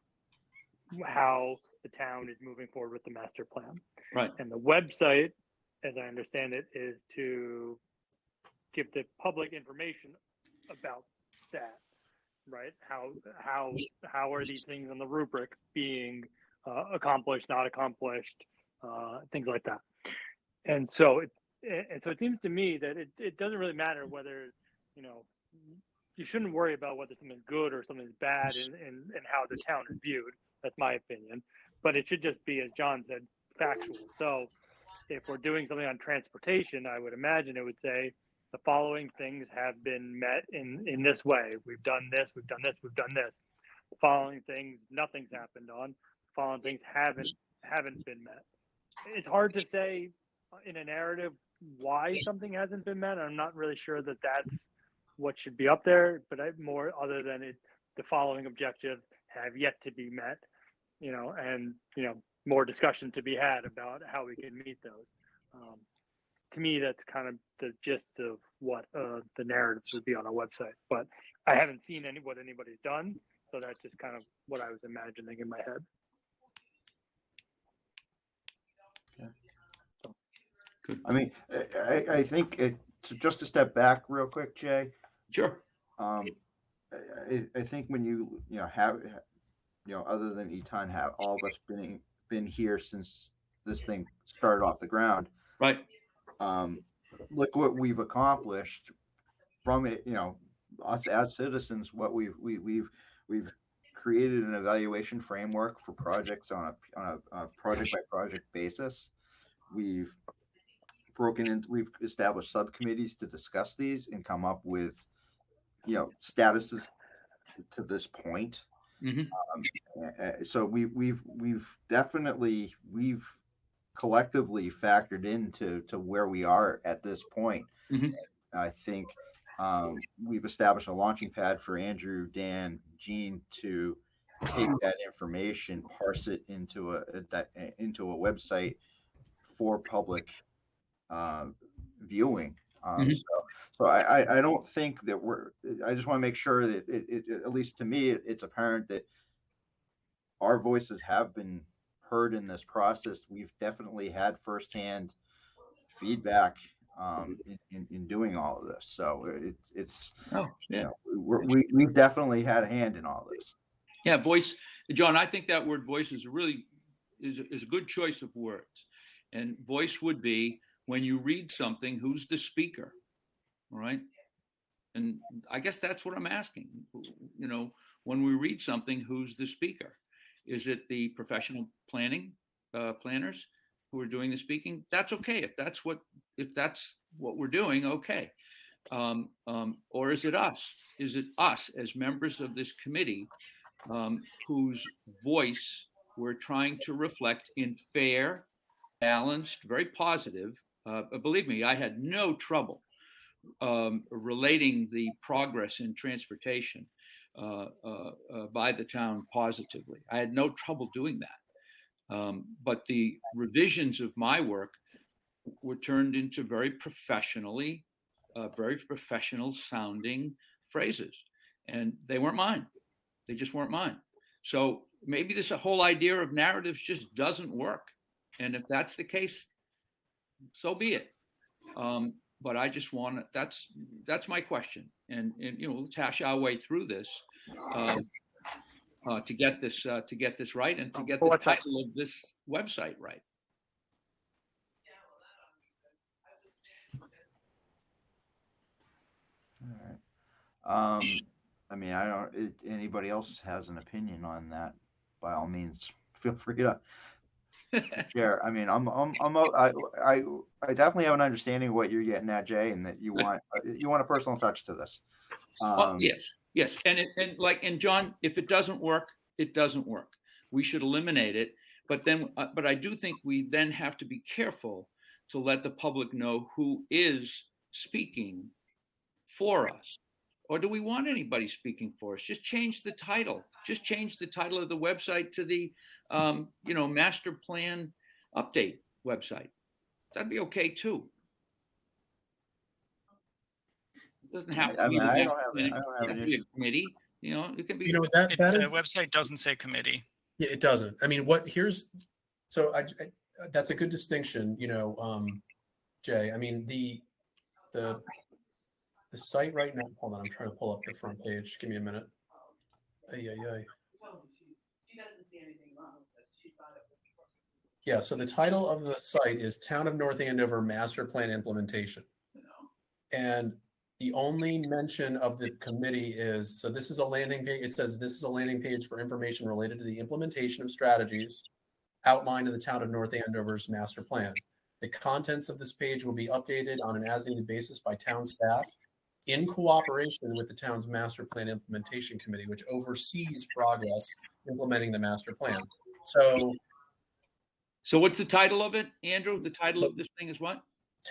D: how the town is moving forward with the master plan.
B: Right.
D: And the website, as I understand it, is to give the public information about that, right? How are these things on the rubric being accomplished, not accomplished, things like that. And so it seems to me that it doesn't really matter whether, you shouldn't worry about whether something's good or something's bad and how the town is viewed. That's my opinion. But it should just be, as John said, factual. So if we're doing something on transportation, I would imagine it would say the following things have been met in this way. We've done this, we've done this, we've done this. The following things, nothing's happened on. The following things haven't been met. It's hard to say in a narrative why something hasn't been met. I'm not really sure that that's what should be up there, but more other than the following objectives have yet to be met, and more discussion to be had about how we can meet those. To me, that's kind of the gist of what the narratives would be on a website. But I haven't seen what anybody's done, so that's just kind of what I was imagining in my head.
A: Good. I mean, I think just to step back real quick, Jay.
B: Sure.
A: I think when you have other than Eitan, have all of us been here since this thing started off the ground.
B: Right.
A: Look what we've accomplished from it. Us as citizens, what we've created an evaluation framework for projects on a project by project basis. We've established subcommittees to discuss these and come up with statuses to this point.
B: Mm-hmm.
A: So we've definitely collectively factored into where we are at this point.
B: Mm-hmm.
A: I think we've established a launching pad for Andrew, Dan, Gene to take that information, parse it into a website for public viewing. So I don't think that I just want to make sure that it at least to me, it's apparent that our voices have been heard in this process. We've definitely had firsthand feedback in doing all of this. So we've definitely had a hand in all this.
B: Yeah, voice, John. I think that word "voice" is a good choice of words, and voice would be when you read something, who's the speaker, all right? And I guess that's what I'm asking. When we read something, who's the speaker? Is it the professional planners who are doing the speaking? That's okay if that's what we're doing. Okay, or is it us? Is it us as members of this committee whose voice we're trying to reflect in fair, balanced, very positive. Believe me, I had no trouble relating the progress in transportation by the town positively. I had no trouble doing that. But the revisions of my work were turned into very professional sounding phrases. And they weren't mine. They just weren't mine. So maybe this whole idea of narratives just doesn't work. And if that's the case, so be it. But I just want to, that's my question. And let's hash our way through this to get this right and to get the title of this website right.
A: All right. I mean, I don't. Anybody else has an opinion on that? By all means, feel free to share. I mean, I definitely have an understanding of what you're getting at, Jay, and that you want a personal touch to this.
B: Yes, and John, if it doesn't work, it doesn't work. We should eliminate it. But I do think we then have to be careful to let the public know who is speaking for us. Or do we want anybody speaking for us? Just change the title. Just change the title of the website to the, master plan update website. That'd be okay too. It doesn't have to be a committee. It can be.
H: The website doesn't say committee.
C: Yeah, it doesn't. I mean, that's a good distinction. Jay. I mean, the site right now, hold on, I'm trying to pull up the front page. Give me a minute. She doesn't see anything wrong with this. She thought it was. Yeah, so the title of the site is Town of North Andover Master Plan Implementation. And the only mention of the committee is, so this is a landing page. It says this is a landing page for information related to the implementation of strategies outlined in the Town of North Andover's master plan. The contents of this page will be updated on an as-needed basis by town staff in cooperation with the town's master plan implementation committee, which oversees progress implementing the master plan.
B: So what's the title of it, Andrew? The title of this thing is what?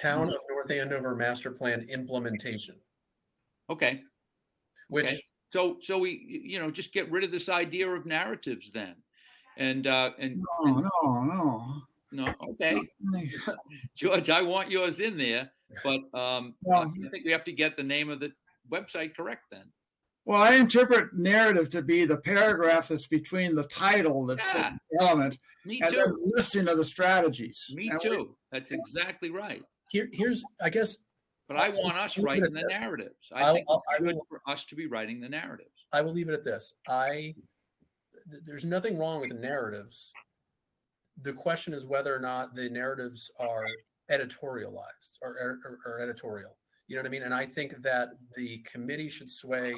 C: Town of North Andover Master Plan Implementation.
B: Okay. So we just get rid of this idea of narratives then, No. Okay. George, I want yours in there, but I think we have to get the name of the website correct then.
E: Well, I interpret narrative to be the paragraph that's between the title, that's the element,
B: Me
E: and
B: too.
E: the listing of the strategies.
B: Me too. That's exactly right.
C: Here's, I guess.
B: But I want us writing the narratives. I think it's good for us to be writing the narratives.
C: I will leave it at this. There's nothing wrong with the narratives. The question is whether or not the narratives are editorialized or editorial. You know what I mean? And I think that the committee should sway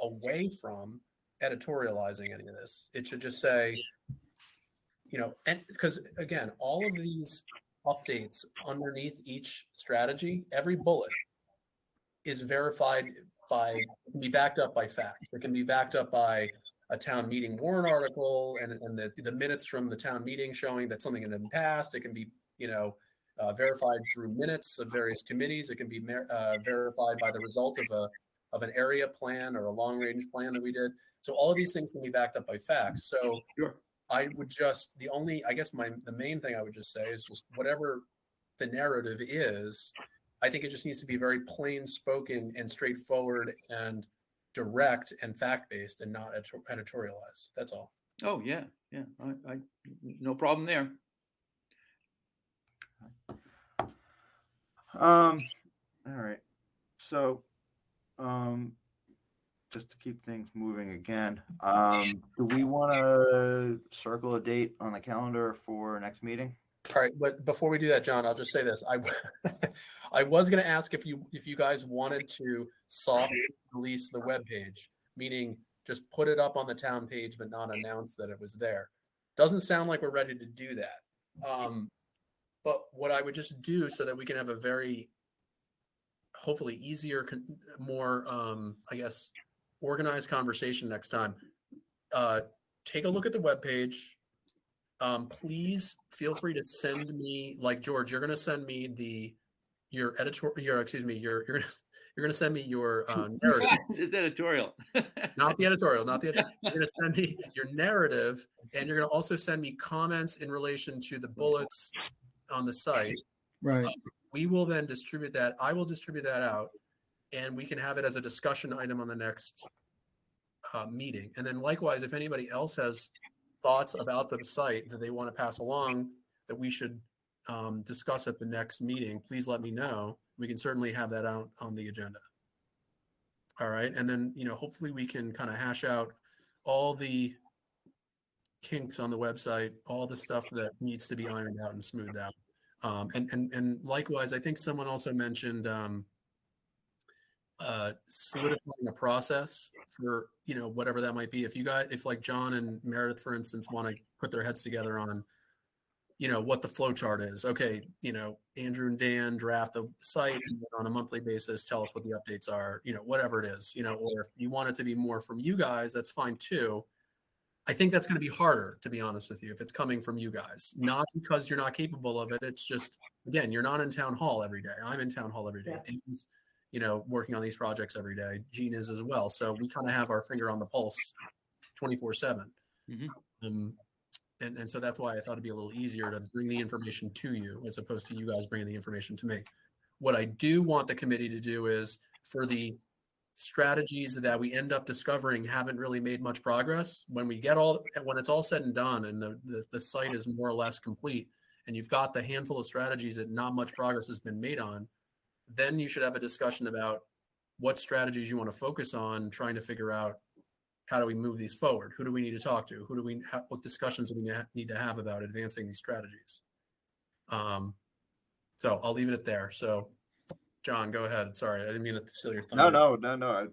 C: away from editorializing any of this. It should just say, and because again, all of these updates underneath each strategy, every bullet is verified can be backed up by facts. It can be backed up by a town meeting warrant article and the minutes from the town meeting showing that something had been passed. It can be, verified through minutes of various committees. It can be verified by the result of an area plan or a long range plan that we did. So all of these things can be backed up by facts. So
B: sure.
C: I would just, the main thing I would just say is just whatever the narrative is, I think it just needs to be very plain spoken and straightforward and direct and fact-based and not editorialized. That's all.
B: Oh yeah. I no problem there.
A: All right. So, just to keep things moving again, do we want to circle a date on the calendar for next meeting?
C: All right, but before we do that, John, I'll just say this. I was going to ask if you guys wanted to soft release the webpage, meaning just put it up on the town page but not announce that it was there. Doesn't sound like we're ready to do that. But what I would just do so that we can have a very, hopefully easier, more, organized conversation next time. take a look at the webpage. Please feel free to send me, like George, you're going to send me you're going to send me your narrative.
B: It's editorial.
C: Not the editorial, you're going to send me your narrative, and you're going to also send me comments in relation to the bullets on the site.
E: Right.
C: We will then distribute that. I will distribute that out, and we can have it as a discussion item on the next meeting. And then likewise, if anybody else has thoughts about the site that they want to pass along that we should discuss at the next meeting, please let me know. We can certainly have that out on the agenda. All right. And then, hopefully we can kind of hash out all the kinks on the website, all the stuff that needs to be ironed out and smoothed out. And likewise, I think someone also mentioned solidifying the process for, whatever that might be. If like John and Meredith, for instance, want to put their heads together on, what the flow chart is. Okay, Andrew and Dan draft the site, and on a monthly basis, tell us what the updates are, whatever it is, or if you want it to be more from you guys, that's fine too. I think that's going to be harder, to be honest with you, if it's coming from you guys, not because you're not capable of it. It's just, again, you're not in town hall every day. I'm in town hall every day.
I: Yeah.
C: Dan's, working on these projects every day. Gene is as well. So we kind of have our finger on the pulse 24/7.
B: Mm-hmm.
C: And so that's why I thought it'd be a little easier to bring the information to you as opposed to you guys bringing the information to me. What I do want the committee to do is, for the strategies that we end up discovering haven't really made much progress, when it's all said and done and the site is more or less complete, and you've got the handful of strategies that not much progress has been made on, then you should have a discussion about what strategies you want to focus on, trying to figure out how do we move these forward? Who do we need to talk to? What discussions do we need to have about advancing these strategies? So I'll leave it at there. So John, go ahead. Sorry, I didn't mean to steal your thunder.
A: No.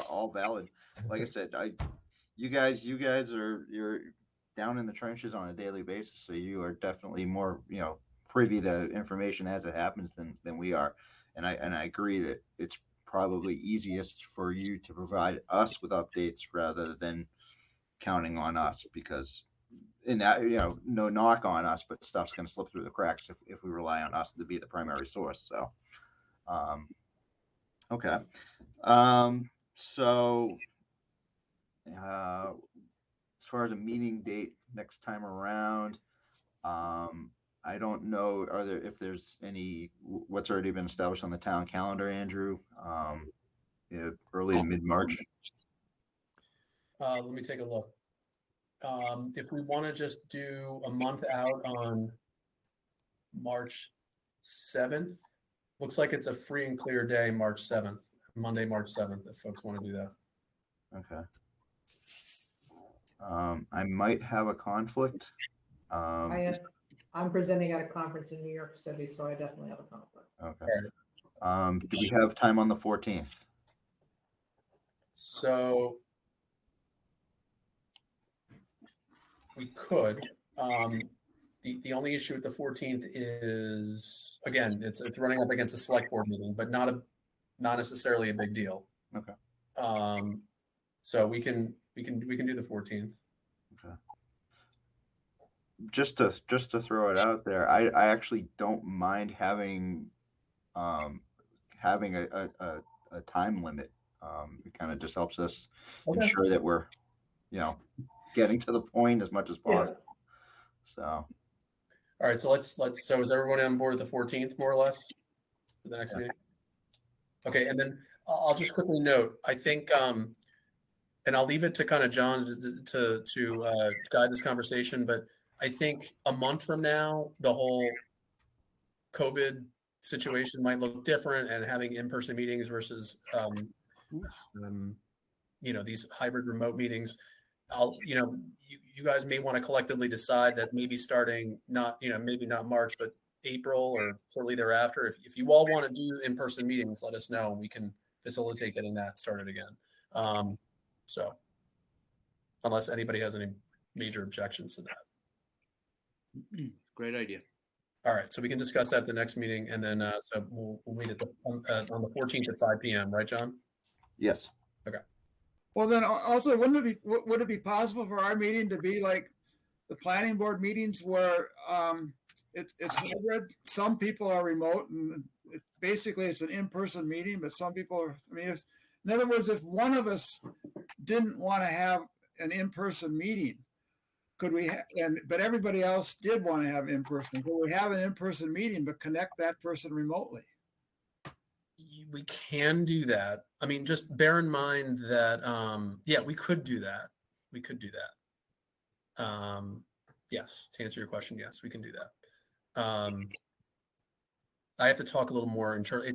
A: All valid. Like I said, you guys you're down in the trenches on a daily basis, so you are definitely more privy to information as it happens than we are, and I agree that it's probably easiest for you to provide us with updates rather than counting on us, because in that, no knock on us, but stuff's going to slip through the cracks if we rely on us to be the primary source. So, okay. So, as far as a meeting date next time around, I don't know, if there's what's already been established on the town calendar, Andrew, early to mid-March.
C: Let me take a look. If we want to just do a month out on March 7th, looks like it's a free and clear day, March 7th, Monday, March 7th, if folks want to do that.
A: Okay. I might have a conflict.
I: I'm presenting at a conference in New York City, so I definitely have a conflict.
A: Okay. Do we have time on the 14th?
C: So we could. The only issue with the 14th is, again, it's running up against a select board meeting, but not necessarily a big deal.
A: Okay.
C: So we can do the 14th.
A: Okay. Just to throw it out there, I actually don't mind having a time limit. It kind of just helps us ensure that we're getting to the point as much as possible. So,
C: all right. So so is everyone on board with the 14th, more or less, for the next meeting? Okay. And then I'll just quickly note, I think, and I'll leave it to kind of John to guide this conversation, but I think a month from now, the whole COVID situation might look different, and having in-person meetings versus, these hybrid remote meetings. You guys may want to collectively decide that maybe starting maybe not March, but April or shortly thereafter. If you all want to do in-person meetings, let us know. We can facilitate getting that started again. So unless anybody has any major objections to that.
B: Great idea.
C: All right. So we can discuss that at the next meeting. And then so we'll meet on the 14th at 5 p.m. Right, John?
A: Yes.
C: Okay.
E: Well, then also, would it be possible for our meeting to be like the planning board meetings where it's hybrid? Some people are remote, and basically it's an in-person meeting, but some people are. I mean, in other words, if one of us didn't want to have an in-person meeting, could we? But everybody else did want to have in-person. Could we have an in-person meeting but connect that person remotely?
C: We can do that. I mean, just bear in mind that, yeah, we could do that. We could do that. Yes, to answer your question, yes, we can do that. I have to talk a little more internally.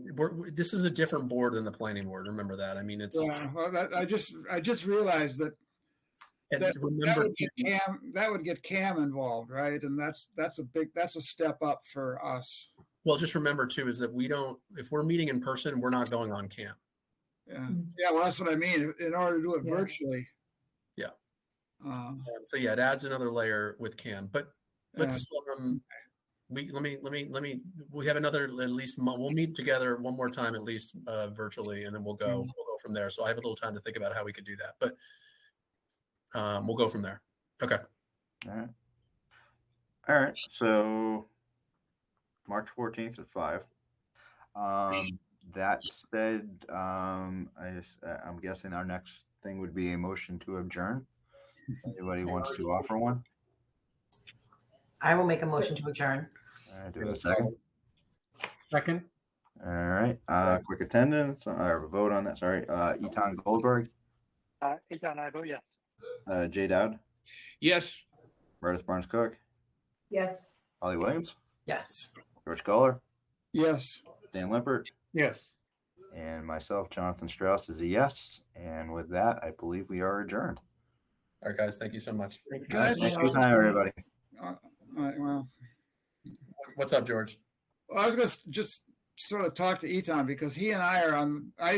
C: This is a different board than the planning board. Remember that. I mean, it's.
E: Yeah, well, I just realized that.
C: And
E: That,
C: remember,
E: that would get CAM involved, right? And that's a step up for us.
C: well, just remember too, is that if we're meeting in person, we're not going on cam.
E: Yeah, yeah. Well, that's what I mean. In order to do it virtually.
C: Yeah.
E: So
C: yeah, it adds another layer with cam, but let's we have another at least we'll meet together one more time at least virtually, and then we'll go from there. So I have a little time to think about how we could do that, but we'll go from there. Okay.
A: All right. So March 14th at 5. That said, I'm guessing our next thing would be a motion to adjourn. Anybody wants to offer one?
F: I will make a motion to adjourn.
A: Do we have a second?
G: Second.
A: All right. Quick attendance or vote on that. Sorry. Etan Goldberg.
D: Etan, I vote yes.
A: Jay Dowd.
B: Yes.
A: Meredith Barnes Cook.
I: Yes.
A: Holly Williams.
F: Yes.
A: George Kohler.
E: yes.
A: Dan Lippert.
G: Yes.
A: And myself, Jonathan Strauss, is a yes. And with that, I believe we are adjourned.
C: All right, guys. Thank you so much.
E: Can I
A: Thanks for your time, everybody.
E: All right, well,
C: What's up, George?
E: I was going to just sort of talk to Etan because he and I are on the